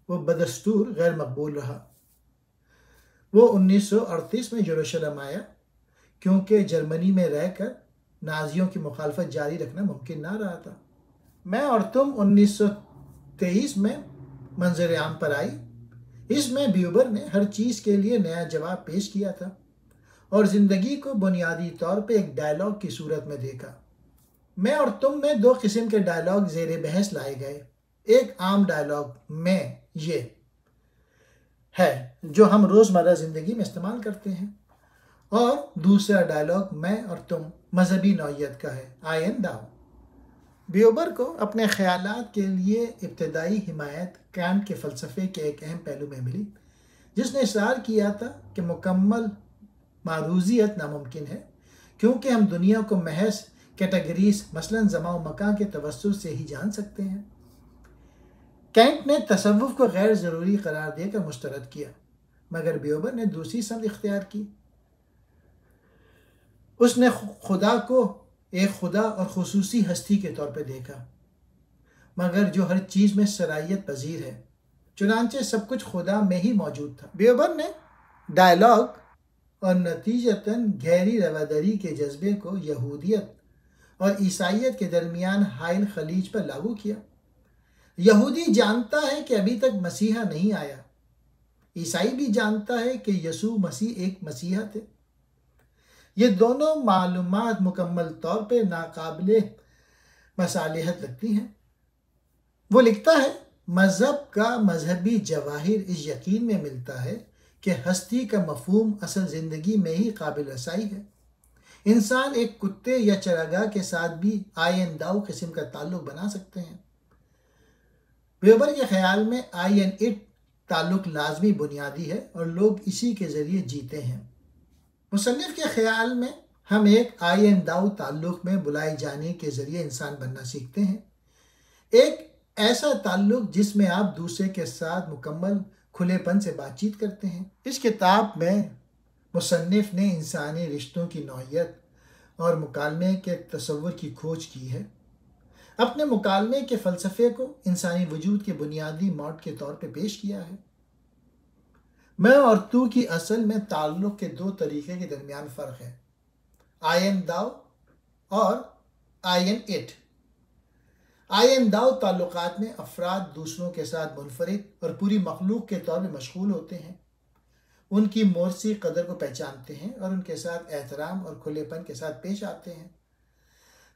वो बदस्तूर गैर मकबूल रहा। वो 1938 में यरूशलेम आया, क्योंकि जर्मनी में रहकर नाजियों की मुखालफत जारी रखना मुमकिन ना रहा था। मैं और तुम 1923 में मंजर आम पर आई। इसमें ब्यूबर ने हर चीज़ के लिए नया जवाब पेश किया था और ज़िंदगी को बुनियादी तौर पे एक डायलॉग की सूरत में देखा। मैं और तुम में 2 किस्म के डायलॉग ज़ेरे बहस लाए गए। एक आम डायलॉग में ये है जो हम रोज़मर्रा ज़िंदगी में इस्तेमाल करते हैं, और दूसरा डायलॉग मैं और तुम मजहबी नौइयत का है, आई एंड दाउ। ब्यूबर को अपने ख्यालात के लिए इब्तदाई हिमायत कैंट के फ़लसफ़े के एक अहम पहलू में मिली, जिसने इसरार किया था कि मुकम्मल मारूज़ियत नामुमकिन है, क्योंकि हम दुनिया को महज कैटेगरीज मसलन ज़मा व मकान के तवस्सुत से ही जान सकते हैं। कैंट ने तसव्वुफ़ को गैर ज़रूरी करार देकर मुस्तरद किया, मगर ब्यूबर ने दूसरी समत इख्तियार की। उसने खुदा को एक खुदा और खुसूसी हस्ती के तौर पर देखा, मगर जो हर चीज़ में सराहियत पजीर है, चुनांचे सब कुछ खुदा में ही मौजूद था। ब्यूबर ने डायलॉग और नतीजतन गहरी रवादारी के जज्बे को यहूदियत और ईसाइयत के दरमियान हाइल खलीज पर लागू किया। यहूदी जानता है कि अभी तक मसीहा नहीं आया। ईसाई भी जानता है कि यसू मसीह एक मसीहा थे। ये दोनों मालूमात मुकम्मल तौर पे नाकाबिले मसालिहत लगती हैं। वो लिखता है, मज़हब का मजहबी जवाहिर इस यकीन में मिलता है कि हस्ती का मफहूम असल ज़िंदगी में ही काबिल रसाई है। इंसान एक कुत्ते या चरागाह के साथ भी आई एंड दाउ किस्म का ताल्लुक़ बना सकते हैं। वेबर के ख्याल में आई एंड इट ताल्लुक लाजमी बुनियादी है और लोग इसी के ज़रिए जीते हैं। मुसन्निफ के ख्याल में हम एक आई एंड दाउ ताल्लुक में बुलाए जाने के ज़रिए इंसान बनना सीखते हैं, एक ऐसा ताल्लुक जिसमें आप दूसरे के साथ मुकम्मल खुलेपन से बातचीत करते हैं। इस किताब में मुसन्निफ ने इंसानी रिश्तों की नौइयत और मुकालमे के तसव्वुर की खोज की है। अपने मुकालमे के फ़लसफ़े को इंसानी वजूद के बुनियादी मॉड के तौर पर पेश किया है। मैं और तू की असल में ताल्लुक़ के दो तरीक़े के दरमियान फ़र्क है, आई एंड दाउ और I and it. I and thou ताल्लुक़ात में अफराद दूसरों के साथ मुनफरिद और पूरी मखलूक के तौर पर मशगूल होते हैं, उनकी मोरसी कदर को पहचानते हैं और उनके साथ एहतराम और खुलेपन के साथ पेश आते हैं।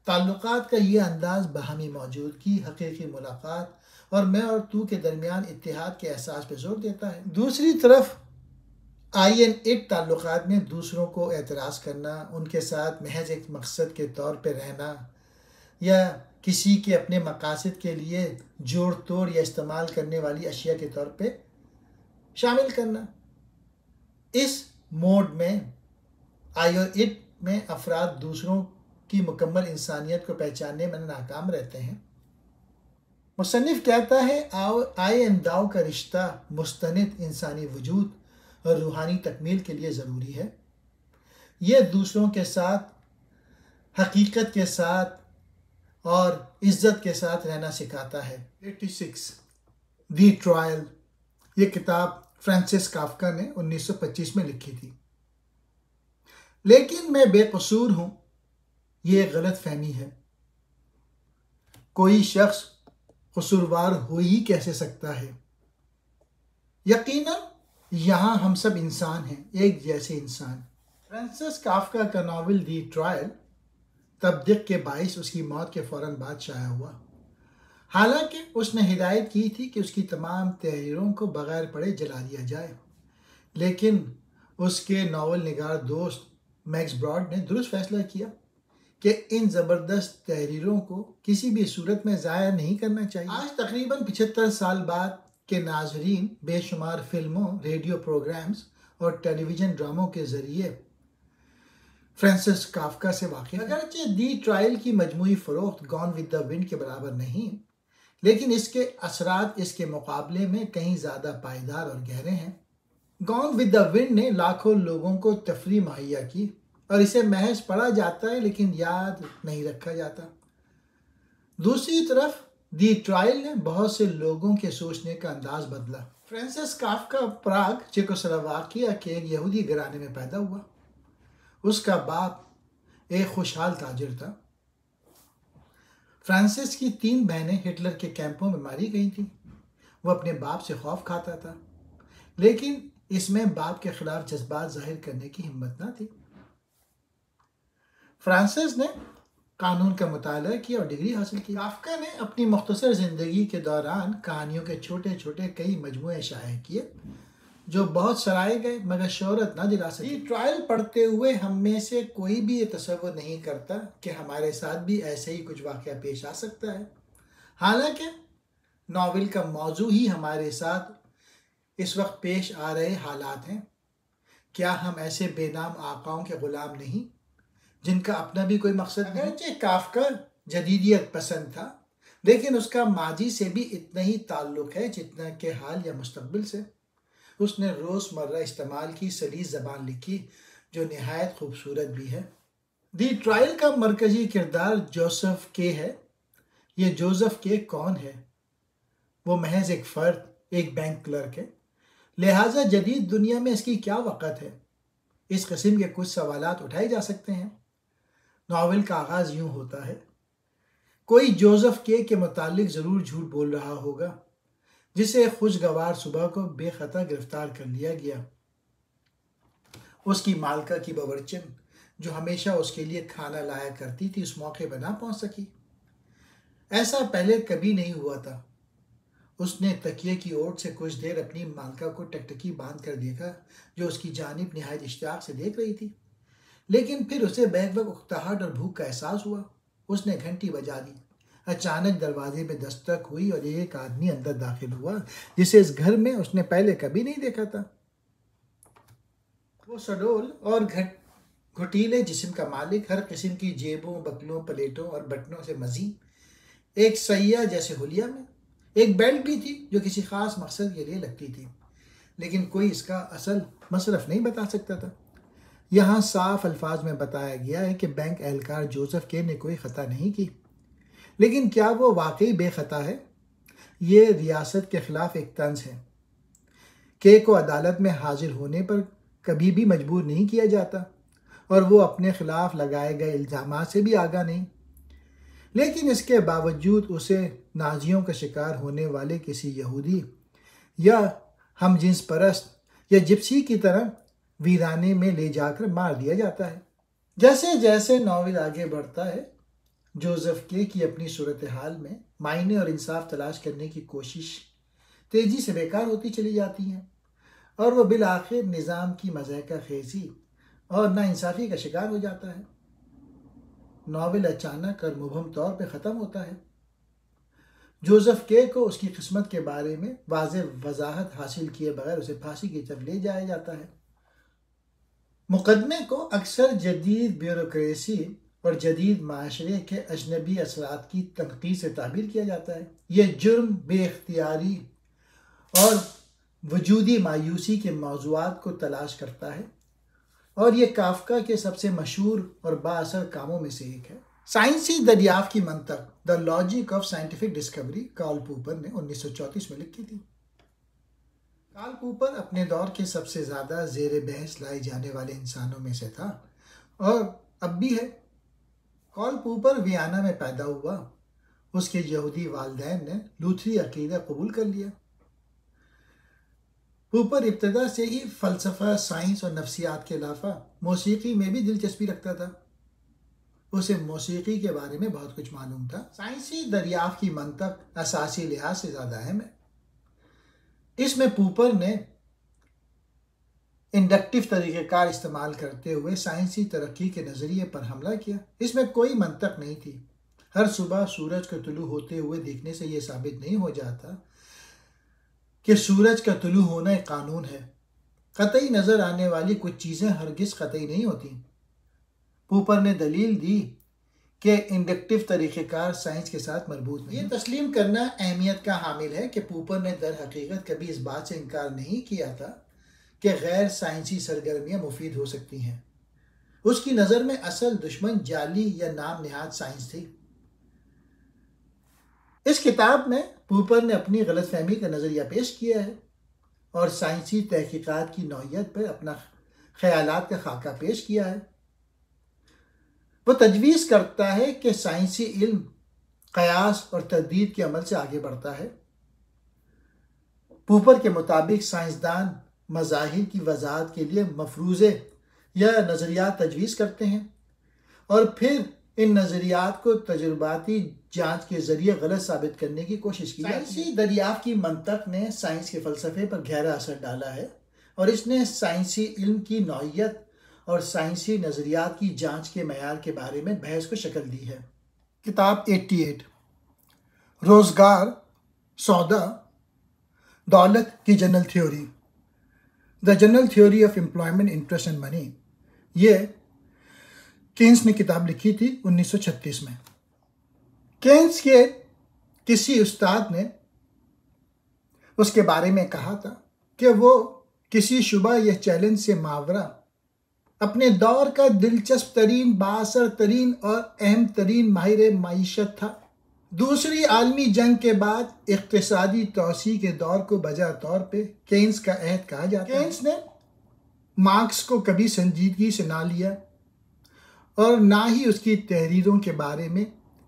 ताल्लुक़ात का ये अंदाज़ बाहमी मौजूदगी, हकीकी मुलाकात और मैं और तू के दरमियान इत्तेहाद के एहसास पर जोर देता है। दूसरी तरफ आई एंड इट ताल्लुक़ात में दूसरों को एतराज़ करना, उनके साथ महज एक मकसद के तौर पर रहना या किसी के अपने मकासद के लिए जोड़ तोड़ या इस्तेमाल करने वाली अशिया के तौर पे शामिल करना। इस मोड में आई और इट में अफराद दूसरों की मुकम्मल इंसानियत को पहचानने में नाकाम रहते हैं। मुसन्निफ कहता है आई एंड दाउ का रिश्ता मुस्तनिद इंसानी वजूद और रूहानी तकमील के लिए ज़रूरी है। यह दूसरों के साथ हकीकत के साथ और इज़्ज़त के साथ रहना सिखाता है। 86 दी ट्रायल, ये किताब फ्रांसिस काफ्का ने 1925 में लिखी थी। लेकिन मैं बेकसूर हूँ, ये गलत फहमी है। कोई शख्स कसूरवार हो ही कैसे सकता है? यकीनन यहाँ हम सब इंसान हैं, एक जैसे इंसान। फ्रांसिस काफ्का का नावल दी ट्रायल तब्दीक के बाइस उसकी मौत के फ़ौरन बाद शाया हुआ। हालांकि उसने हिदायत की थी कि उसकी तमाम तहरीरों को बग़ैर पढ़े जला दिया जाए, लेकिन उसके नावल निगार दोस्त मैक्स ब्रॉड ने दुरुस्त फैसला किया कि इन ज़बरदस्त तहरीरों को किसी भी सूरत में ज़ाया नहीं करना चाहिए। आज तकरीबन 75 साल बाद के नाजरीन बेशुमार फिल्मों, रेडियो प्रोग्राम्स और टेलीविज़न ड्रामों के ज़रिए फ्रांसिस काफ्का से वाकिफ़। अगरचे दी ट्रायल की मजमूई फ़रोख्त गॉन विद द विंड के बराबर नहीं, लेकिन इसके असरात इसके मुकाबले में कहीं ज़्यादा पायदार और गहरे हैं। गॉन विद द विंड ने लाखों लोगों को तफरीह मुहैया की और इसे महज पढ़ा जाता है लेकिन याद नहीं रखा जाता। दूसरी तरफ दी ट्रायल ने बहुत से लोगों के सोचने का अंदाज बदला। फ्रांसिस काफ्का प्राग, चेकोस्लोवाकिया के एक यहूदी घराने में पैदा हुआ। उसका बाप एक खुशहाल ताजिर था। फ्रांसिस की 3 बहनें हिटलर के कैंपों में मारी गई थीं। वह अपने बाप से खौफ खाता था, लेकिन इसमें बाप के खिलाफ जज्बात जाहिर करने की हिम्मत न थी। फ्रांसिस ने कानून का मुताला किया और डिग्री हासिल की। काफ्का ने अपनी मुख्तसर ज़िंदगी के दौरान कहानियों के छोटे छोटे कई मजमूए शाये किए जो बहुत सराहे गए मगर शोहरत न दिला सके। ट्रायल पढ़ते हुए हम में से कोई भी ये तसव्वुर नहीं करता कि हमारे साथ भी ऐसे ही कुछ वाक़या पेश आ सकता है। हालांकि नावल का मौजू ही हमारे साथ इस वक्त पेश आ रहे हालात हैं। क्या हम ऐसे बेनाम आकाओं के ग़ुलाम नहीं जिनका अपना भी कोई मकसद नहीं? अगरचे काफ्का जदीदियत पसंद था, लेकिन उसका माजी से भी इतना ही ताल्लुक़ है जितना के हाल या मुस्तक़बिल से। उसने रोज़मर्रा इस्तेमाल की सलीस ज़बान लिखी जो नहायत खूबसूरत भी है। दी ट्रायल का मरकज़ी किरदार जोसेफ के है। ये जोसेफ के कौन है? वो महज एक फ़र्द, एक बैंक क्लर्क है, लिहाजा जदीद दुनिया में इसकी क्या वक़्त है? इस किस्म के कुछ सवालात उठाए जा सकते हैं। नावल का आगाज़ यूँ होता है, कोई जोसेफ के मुतालिक ज़रूर झूठ बोल रहा होगा जिसे खुशगवार सुबह को बेखता गिरफ्तार कर लिया गया। उसकी मालका की बावर्चिन जो हमेशा उसके लिए खाना लाया करती थी उस मौके पर ना पहुंच सकी। ऐसा पहले कभी नहीं हुआ था। उसने तकिए की ओट से कुछ देर अपनी मालका को टकटकी बांध कर देखा जो उसकी जानिब निहायत इश्तियाक से देख रही थी, लेकिन फिर उसे बैक वक्त उकताहट और भूख का एहसास हुआ। उसने घंटी बजा दी। अचानक दरवाजे पे दस्तक हुई और एक आदमी अंदर दाखिल हुआ जिसे इस घर में उसने पहले कभी नहीं देखा था। वो सडोल और घुटीले जिस्म का मालिक, हर किस्म की जेबों, बकलों, प्लेटों और बटनों से मज़ीद एक सैया जैसे हुलिया में। एक बेल्ट भी थी जो किसी ख़ास मकसद के लिए लगती थी, लेकिन कोई इसका असल मसरफ नहीं बता सकता था। यहाँ साफ अल्फाज में बताया गया है कि बैंक एहलकार जोसेफ के ने कोई ख़ता नहीं की, लेकिन क्या वो वाकई बेखता है? ये रियासत के ख़िलाफ़ एक तंज है। के को अदालत में हाजिर होने पर कभी भी मजबूर नहीं किया जाता और वो अपने खिलाफ लगाए गए इल्ज़ामात से भी आगाह नहीं, लेकिन इसके बावजूद उसे नाजियों का शिकार होने वाले किसी यहूदी या हम जिन्स परस्त या जिप्सी की तरह वीराने में ले जाकर मार दिया जाता है। जैसे जैसे नावल आगे बढ़ता है, जोसेफ के की अपनी सूरत हाल में मायने और इंसाफ तलाश करने की कोशिश तेज़ी से बेकार होती चली जाती हैं और वह बिल आखिर निज़ाम की मज़ाक़ा खेज़ी और नाइंसाफ़ी का शिकार हो जाता है। नावल अचानक और मुबहम तौर पर ख़त्म होता है। जोसेफ के को उसकी किस्मत के बारे में वाज़ेह वजाहत हासिल किए बगैर उसे फांसी की तरफ ले जाया जाता है। मुकदमे को अक्सर जदीद ब्यूरोक्रेसी और जदीद माशरे के अजनबी असरात की तनकीद से ताबीर किया जाता है। यह जुर्म, बेख्तियारी और वजूदी मायूसी के मौज़ूआत को तलाश करता है और ये काफ्का के सबसे मशहूर और बाअसर कामों में से एक है। साइंसी दरियाफ्त की मंतक, the logic of scientific discovery, Karl Popper ने 1934 में लिखी थी। कार्ल पॉपर अपने दौर के सबसे ज़्यादा ज़ेर बहस लाए जाने वाले इंसानों में से था और अब भी है। कार्ल पॉपर वियना में पैदा हुआ। उसके यहूदी वालिदैन ने लूथरी अकीदा कबूल कर लिया। पॉपर इब्तदा से ही फ़लसफ़ा, साइंस और नफ्सियात के अलावा मौसीकी में भी दिलचस्पी रखता था। उसे मौसीकी के बारे में बहुत कुछ मालूम था। साइंसी दरियाफ्त की मंतक असासी लिहाज से ज़्यादा अहम है। इसमें पॉपर ने इंडक्टिव तरीक़ेकार इस्तेमाल करते हुए साइंसी तरक्की के नज़रिए पर हमला किया। इसमें कोई मंतक नहीं थी। हर सुबह सूरज को तुलू होते हुए देखने से यह साबित नहीं हो जाता कि सूरज का तुलू होना एक कानून है। कतई नज़र आने वाली कुछ चीज़ें हरगिज़ कतई नहीं होती। पॉपर ने दलील दी कि इंडक्टिव तरीक़ेकार साइंस के साथ मरबूत नहीं। ये तस्लीम करना अहमियत का हामिल है कि पॉपर ने दर हकीकत कभी इस बात से इनकार नहीं किया था कि गैर साइंसी सरगर्मियाँ मुफीद हो सकती हैं। उसकी नज़र में असल दुश्मन जाली या नाम निहाद साइंस थी। इस किताब में पॉपर ने अपनी गलतफहमी का नज़रिया पेश किया है और साइंसी तहकीकात की नौइयत पर अपना ख्यालात का खाका पेश किया है। वो तजवीज़ करता है कि साइंसी इल्म क़यास और तदरीद के अमल से आगे बढ़ता है। पॉपर के मुताबिक साइंसदान मज़ाहिर की वजाहत के लिए मफरूज़े या नज़रियात तजवीज़ करते हैं और फिर इन नज़रियात को तजुर्बाती जांच के ज़रिए गलत साबित करने की कोशिश की। साइंसी दरियाफ्त की मंतक ने साइंस के फ़लसफ़े पर गहरा असर डाला है और इसने साइंसी इल्म की नौइयत और साइंसी नज़रियात की जांच के मयार के बारे में बहस को शक्ल दी है। किताब 88, रोज़गार, सौदा, दौलत की general theory, the general theory of employment, interest and money, ये केन्स ने किताब लिखी थी 1936 में। केन्स के किसी उस्ताद ने उसके बारे में कहा था कि वो किसी शुबा या चैलेंज से मावरा अपने दौर का दिलचस्प तरीन, बाअसर तरीन और अहम तरीन माहिर मईशत था। दूसरी आलमी जंग के बाद इक़्तिसादी तौसी के दौर को बजा तौर पे केन्स का अहद कहा जाता है। केन्स ने मार्क्स को कभी संजीदगी से ना लिया और ना ही उसकी तहरीरों के बारे में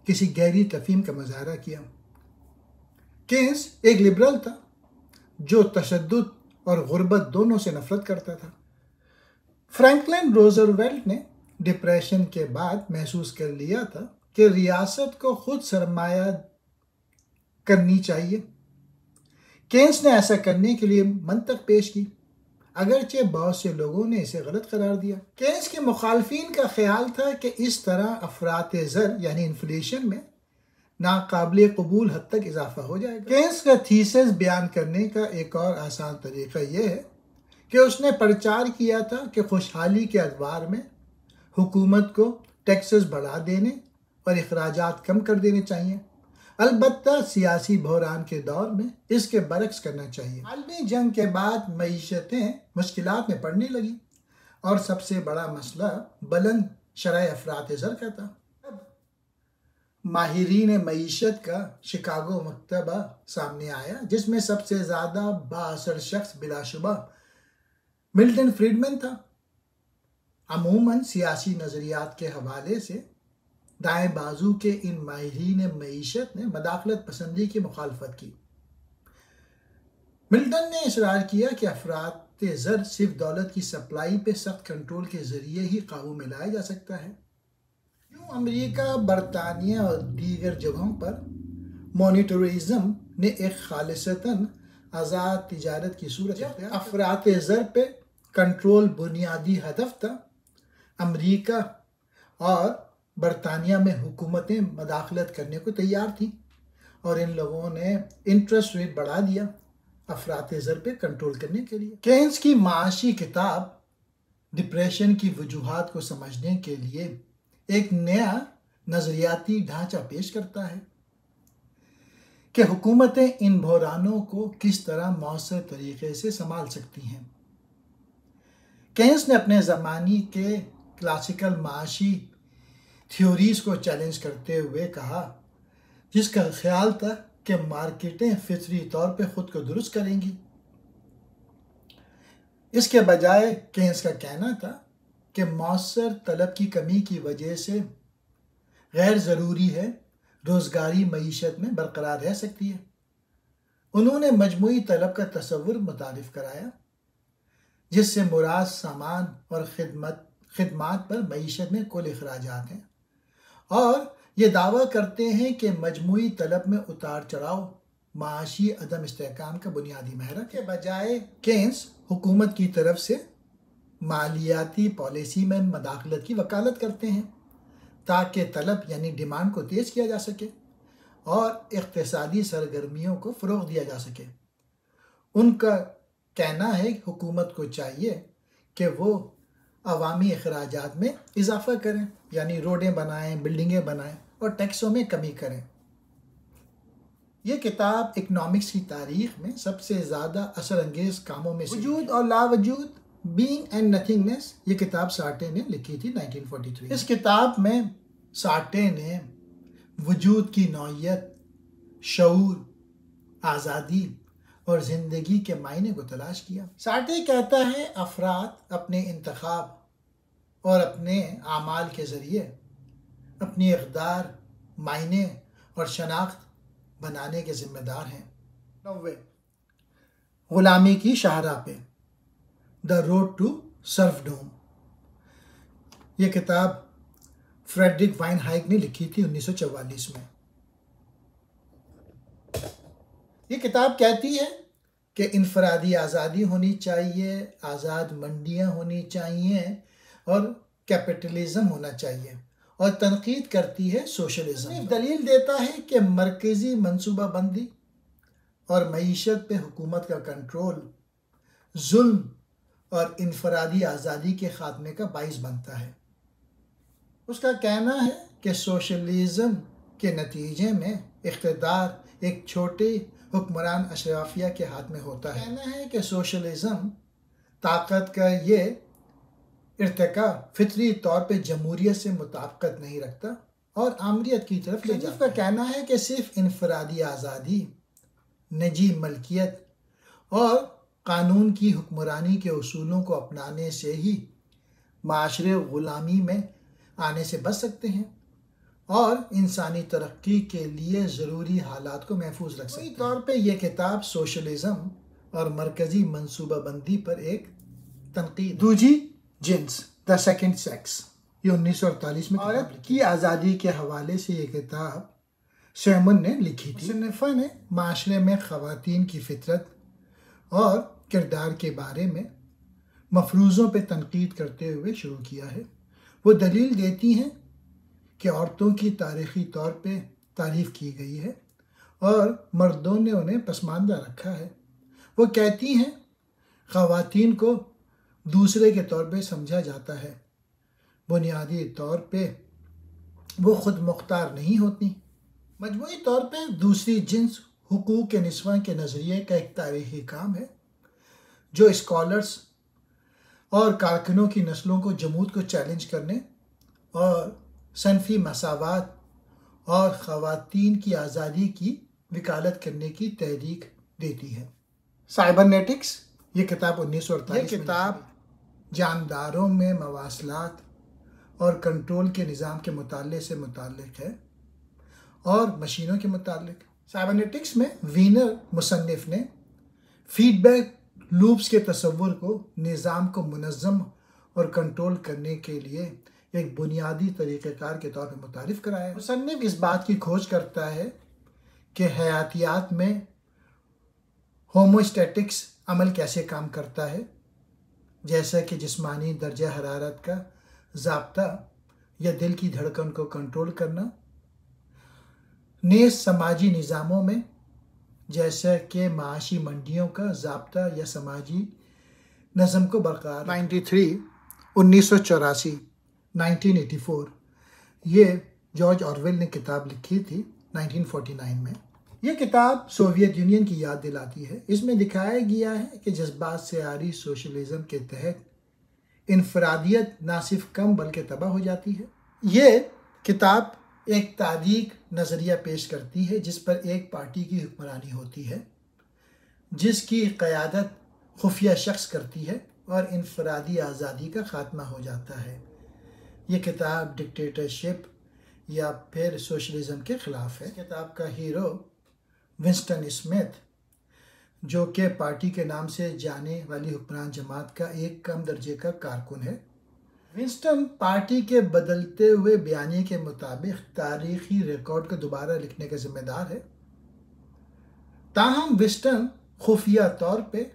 किसी गहरी तफहीम का मुज़ाहरा किया। केन्स एक लिबरल था जो तशद्दुद और गुर्बत दोनों से नफरत करता था। फ्रैंकलिन रूज़वेल्ट ने डिप्रेशन के बाद महसूस कर लिया था कि रियासत को खुद सरमाया करनी चाहिए। केन्स ने ऐसा करने के लिए मंतक पेश की, अगरचे बहुत से लोगों ने इसे गलत करार दिया। केन्स के मुखालफिन का ख्याल था कि इस तरह अफरात ज़र यानी इन्फ्लेशन में नाकाबिल कबूल हद तक इजाफा हो जाएगा। केन्स का थीसिस बयान करने का एक और आसान तरीका यह है कि उसने प्रचार किया था कि खुशहाली के अदवार में हुकूमत को टैक्सेस बढ़ा देने और अखराजात कम कर देने चाहिए। अलबत्ता सियासी बहरान के दौर में इसके बरक्स करना चाहिए। आलमी जंग के बाद मईशतें मुश्किलात में पड़ने लगी और सबसे बड़ा मसला बुलंद शरह अफरात ज़र का था। माहिरीन मईशत का शिकागो मकतबा सामने आया, जिसमें सबसे ज़्यादा बाअसर शख्स बिलाशुबा मिल्टन फ्रीडमैन था। अमूमन सियासी नज़रियात के हवाले से दाएं बाजू के इन माहिरीन मईशत ने मदाखलत पसंदी की मुखालफत की। मिल्टन ने इसरार किया कि अफरात ज़र सिर्फ दौलत की सप्लाई पे सख्त कंट्रोल के ज़रिए ही काबू में लाया जा सकता है। यूँ अमेरिका, बरतानिया और दीगर जगहों पर मॉनिटरिज्म ने एक खालिसतन आज़ाद तिजारत की सूरत अफरात ज़र पे कंट्रोल बुनियादी हदफ था। अमेरिका और बरतानिया में हुकूमतें मदाखलत करने को तैयार थी और इन लोगों ने इंटरेस्ट रेट बढ़ा दिया अफरात ज़र पे कंट्रोल करने के लिए। केन्स की माशी किताब डिप्रेशन की वजूहात को समझने के लिए एक नया नज़रियाती ढांचा पेश करता है कि हुकूमतें इन बहरानों को किस तरह मौसर तरीके से संभाल सकती हैं। केन्स ने अपने ज़माने के क्लासिकल माशी थ्योरीज को चैलेंज करते हुए कहा, जिसका ख्याल था कि मार्केटें फितरी तौर पे खुद को दुरुस्त करेंगी। इसके बजाय केन्स का कहना था कि मौसर तलब की कमी की वजह से गैर ज़रूरी है रोज़गारी मईशत में बरकरार रह सकती है। उन्होंने मजमूई तलब का तसव्वुर मुतारिफ कराया, जिससे मुराद सामान और खिदमात पर मईशत में कुल अखराजात हैं, और ये दावा करते हैं कि मजमूई तलब में उतार चढ़ाव माशी अदम इस्तेहकाम का बुनियादी महरक के बजाय केन्स हुकूमत की तरफ से मालियाती पॉलिसी में मदाखलत की वकालत करते हैं ताकि तलब यानी डिमांड को तेज़ किया जा सके और इक़्तिसादी सरगर्मियों को फ़रोग़ दिया जा सके। उनका कहना है कि हुकूमत को चाहिए कि वो अवामी अखराजात में इजाफ़ा करें, यानी रोडें बनाएं, बिल्डिंगें बनाएं और टैक्सों में कमी करें। ये किताब इकनॉमिक्स की तारीख में सबसे ज़्यादा असर अंगेज़ कामों में से वजूद और लावजूद, बीइंग एंड नथिंगनेस, ये किताब सार्टे ने लिखी थी 1943। इस किताब में सार्टे ने वजूद की नौइयत, शऊर, आज़ादी और ज़िंदगी के मायने को तलाश किया। सार्टे कहता है अफराद अपने इंतखाब और अपने आमाल के ज़रिए अपनी इक़दार, मायने और शनाख्त बनाने के ज़िम्मेदार हैं। 90 ग़ुलामी की शाहराह पे, द रोड टू सर्फडोम, ये किताब फ्रेडरिक वाइनहाइग ने लिखी थी 1944 में। ये किताब कहती है कि इनफरादी आज़ादी होनी चाहिए, आज़ाद मंडियाँ होनी चाहिए और कैपिटलिज्म होना चाहिए, और तनकीद करती है सोशलिज्म। दलील देता है कि मरकज़ी मनसूबाबंदी और मईशत पे हुकूमत का कंट्रोल जुल्म और इनफरादी आज़ादी के ख़ात्मे का बाइस बनता है। उसका कहना है कि सोशलिज्म के नतीजे में इक़्तिदार एक छोटे हुक्मरान अशराफिया के हाथ में होता है। कहना है कि सोशलिज्म ताकत का ये इर्तिका फितरी तौर पे जमहूरियत से मुताबिकत नहीं रखता और आमरीत की तरफ ले जाता है। उसका कहना है कि सिर्फ इनफरादी आज़ादी, निजी मलकियत और कानून की हुक्मरानी के उसूलों को अपनाने से ही माशरे ग़ुलामी में आने से बच सकते हैं और इंसानी तरक्की के लिए ज़रूरी हालात को महफूज रख सकते हैं। तौर पे ये किताब सोशलिज्म और मरकज़ी मनसूबाबंदी पर एक तनकीद। दूजी जिन्स, द सेकंड सेक्स, ये 1948 में औरत की आज़ादी के हवाले से ये किताब सैमन ने लिखी थी। मुसन्निफ़ा ने माशरे में ख़वातीन की फितरत और किरदार के बारे में मफरूज़ों पे तनकीद करते हुए शुरू किया है। वो दलील देती हैं कि औरतों की तारीख़ी तौर पे तारीफ की गई है और मर्दों ने उन्हें पसमानदा रखा है। वो कहती हैं ख़वातीन को दूसरे के तौर पे समझा जाता है, बुनियादी तौर पे वो खुद मुख्तार नहीं होती। मजमूई तौर पे दूसरी जिन्स हुकूक के निस्वां के नज़रिए का एक तारीख़ी काम है जो स्कॉलर्स और कारकुनों की नस्लों को जमूत को चैलेंज करने और सनफी मसावात और ख़वातीन की आज़ादी की वकालत करने की तहरीक देती है। साइबरनेटिक्स ये किताब 1948 में किताब जानदारों में मवासलात और कंट्रोल के निज़ाम के मुताले से मुतालिक है और मशीनों के मुतालिक। साइबरनेटिक्स में वीनर मुसन्निफ ने फीडबैक लूप्स के तस्वुर को निज़ाम को मुनज़्ज़म और कंट्रोल करने के लिए एक बुनियादी तरीक़ेकार के तौर पर मुतारिफ़ कराया। मुसन्निफ इस बात की खोज करता है कि हयातियात में होमोस्टैटिक्स अमल कैसे काम करता है, जैसा कि जिस्मानी दर्जा हरारत का ज़ाब्ता या दिल की धड़कन को कंट्रोल करना, नेज़ समाजी निज़ामों में जैसा कि माशी मंडियों का ज़ाब्ता या समाजी नज़म को बरकरार 1984 1984 ये जॉर्ज ऑरवेल ने किताब लिखी थी 1949 में। यह किताब सोवियत यूनियन की याद दिलाती है। इसमें दिखाया गया है कि जज्बात से आरी सोशलिज्म के तहत इनफरादियत ना सिर्फ कम बल्कि तबाह हो जाती है। ये किताब एक तारीख नज़रिया पेश करती है जिस पर एक पार्टी की हुक्मरानी होती है जिसकी क़यादत खुफिया शख्स करती है और इनफरादी आज़ादी का ख़ात्मा हो जाता है। ये किताब डिक्टेटरशिप या फिर सोशलिज्म के ख़िलाफ़ है। किताब का हीरो विंस्टन स्मिथ जो कि पार्टी के नाम से जाने वाली हुक्मरान जमात का एक कम दर्जे का कारकुन है। विंस्टन पार्टी के बदलते हुए बयानी के मुताबिक तारीख़ी रिकॉर्ड को दोबारा लिखने का जिम्मेदार है। ताहम विंस्टन खुफिया तौर पे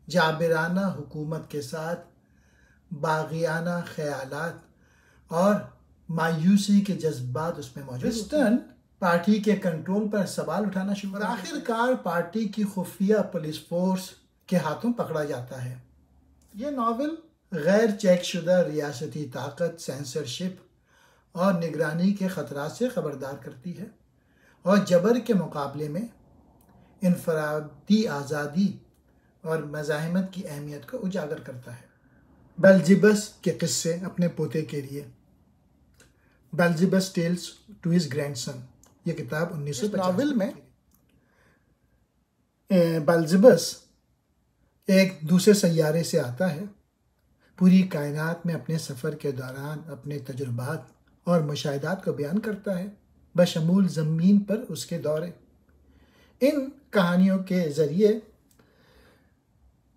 जाबिराना हुकूमत के साथ बागियाना ख्यालात और मायूसी के जज्बात उसमें मौजूद। विंस्टन पार्टी के कंट्रोल पर सवाल उठाना शुरू और आखिरकार पार्टी की खुफिया पुलिस फोर्स के हाथों पकड़ा जाता है। यह नावल गैर चेकशुदा रियासती ताकत, सेंसरशिप और निगरानी के ख़तरात से ख़बरदार करती है और जबर के मुकाबले में इनफरादी आज़ादी और मज़ाहिमत की अहमियत को उजागर करता है। बेल्जिबस के किस्से अपने पोते के लिए, बेल्जिबस टेल्स टू हिज ग्रैंडसन, ये किताब 1950 नावल में बेल्जिबस एक दूसरे सैयारे से आता है, पूरी कायनात में अपने सफ़र के दौरान अपने तजुर्बात और मुशाहिदात को बयान करता है बशमूल ज़मीन पर उसके दौरे। इन कहानियों के ज़रिए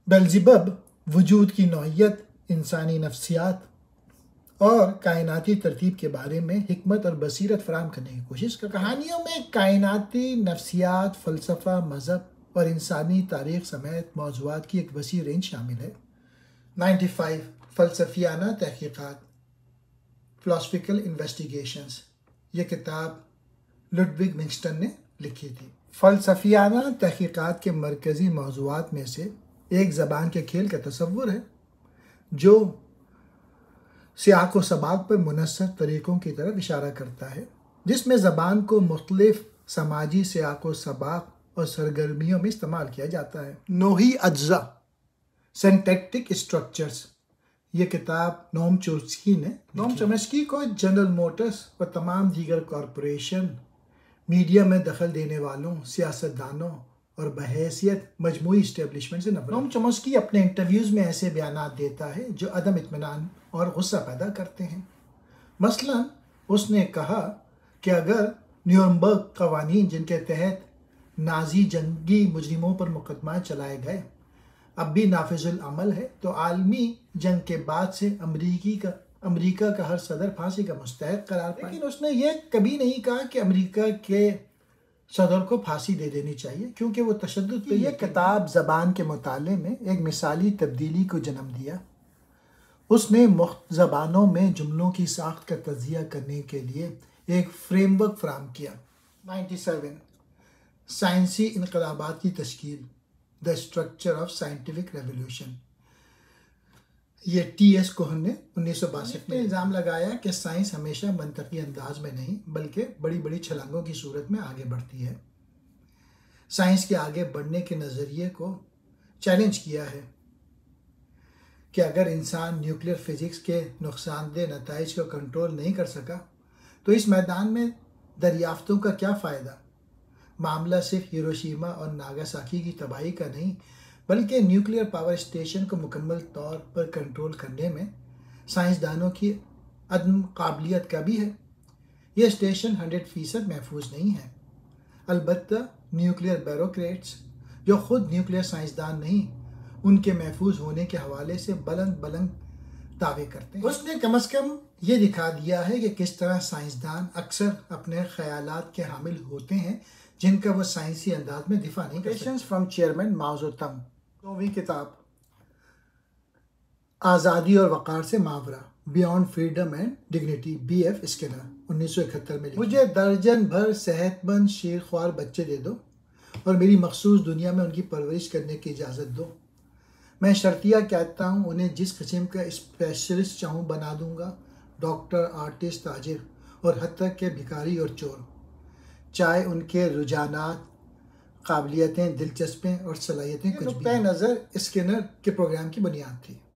बेल्जिबब वजूद की नौइयत, इंसानी नफ्सियात और कायनाती तरतीब के बारे में हिकमत और बसीरत फराहम करने की कोशिश कर। कहानियों में कायनाती नफ्सियात, फ़लसफ़ा, मज़हब और इंसानी तारीख़ समेत मौज़ूआत की एक वसी रेंज शामिल है। 95 फ़लसफ़ियाना तहक़ीक़ात, फ़िलॉसफ़िकल इन्वेस्टिगेशंस, ये किताब लुडविग विंस्टन ने लिखी थी। फ़लसफ़ियाना तहक़ीक़ात के मरकज़ी मौज़ूआत में से एक ज़बान के खेल का तसव्वुर है जो सियाक़ व सबाक़ पर मुनस्सर तरीक़ों की तरफ इशारा करता है, जिसमें ज़बान को मुख्तलिफ़ समाजी सियाक़ व सबाक़ और सरगर्मियों में इस्तेमाल किया जाता है। नोही अज्जा, सिंटैक्टिक स्ट्रक्चर्स, ये किताब नोम चोम्स्की को जनरल मोटर्स व तमाम दीगर कॉरपोरेशन, मीडिया में दखल देने वालों, सियासतदानों और बहैसियत मजमूई इस्टेब्लिशमेंट से नफरत। नोम चोम्स्की अपने इंटरव्यूज़ में ऐसे बयानात देता है जो अदम इत्मीनान और गुस्सा पैदा करते हैं। मसलन उसने कहा कि अगर न्यूरम्बर्ग कवानीन जिनके तहत नाजी जंगी मुजरिमों पर मुकदमा चलाए गए अब भी नाफिजुल अमल है तो आलमी जंग के बाद से अमेरिका का हर सदर फांसी का मुस्तहक करार पाए। लेकिन उसने ये कभी नहीं कहा कि अमेरिका के सदर को फांसी दे देनी चाहिए क्योंकि वो तशद्दुद पे। यह किताब ज़बान के मुताले में एक मिसाली तब्दीली को जन्म दिया। उसने मुख्त ज़बानों में जुमलों की साख्त का तज़िया करने के लिए एक फ्रेमवर्क फराहम किया 97 साइंसी इनकलाबात की तश्कील, the structure of scientific revolution. ये टी.एस. कोहन ने 1962 में इल्ज़ाम लगाया कि साइंस हमेशा मंतकी अंदाज में नहीं बल्कि बड़ी बड़ी छलांगों की सूरत में आगे बढ़ती है। साइंस के आगे बढ़ने के नज़रिए को चैलेंज किया है कि अगर इंसान न्यूक्लियर फिजिक्स के नुकसानदेह नताइज को कंट्रोल नहीं कर सका तो इस मैदान में दरियाफ्तों का क्या फ़ायदा। मामला सिर्फ हिरोशिमा और नागासाकी की तबाही का नहीं बल्कि न्यूक्लियर पावर स्टेशन को मुकम्मल तौर पर कंट्रोल करने में साइंसदानों की अदम काबिलियत का भी है। यह स्टेशन 100% महफूज नहीं है। अलबत्ता न्यूक्लियर ब्यूरोक्रेट्स जो खुद न्यूक्लियर साइंसदान नहीं उनके महफूज होने के हवाले से बुलंद बुलंद दावे करते हैं। उसने कम अज़ कम ये दिखा दिया है कि किस तरह साइंसदान अक्सर अपने ख्यालात के हामिल होते हैं जिनका वो साइंसी अंदाज में दिफा नहीं कर सकते। फ्रॉम चेयरमैन माओ ज़ेडुंग, 9वीं किताब, आज़ादी और वक़ार से मावरा, beyond freedom and dignity, B.F. Skinner, 1971 में। मुझे दर्जन भर सेहतमंद शेरख्वार बच्चे दे दो और मेरी मखसूस दुनिया में उनकी परवरिश करने की इजाज़त दो। मैं शर्तिया कहता हूँ उन्हें जिस किस्म का स्पेशलिस्ट चाहूँ बना दूंगा, डॉक्टर, आर्टिस्ट, ताजिर और हत्ता के भिखारी और चोर, चाहे उनके रुझानात, काबिलियतें, दिलचस्पें और सलाहियतें कुछ भी। नुक्ता नज़र स्किनर के प्रोग्राम की बुनियाद थी।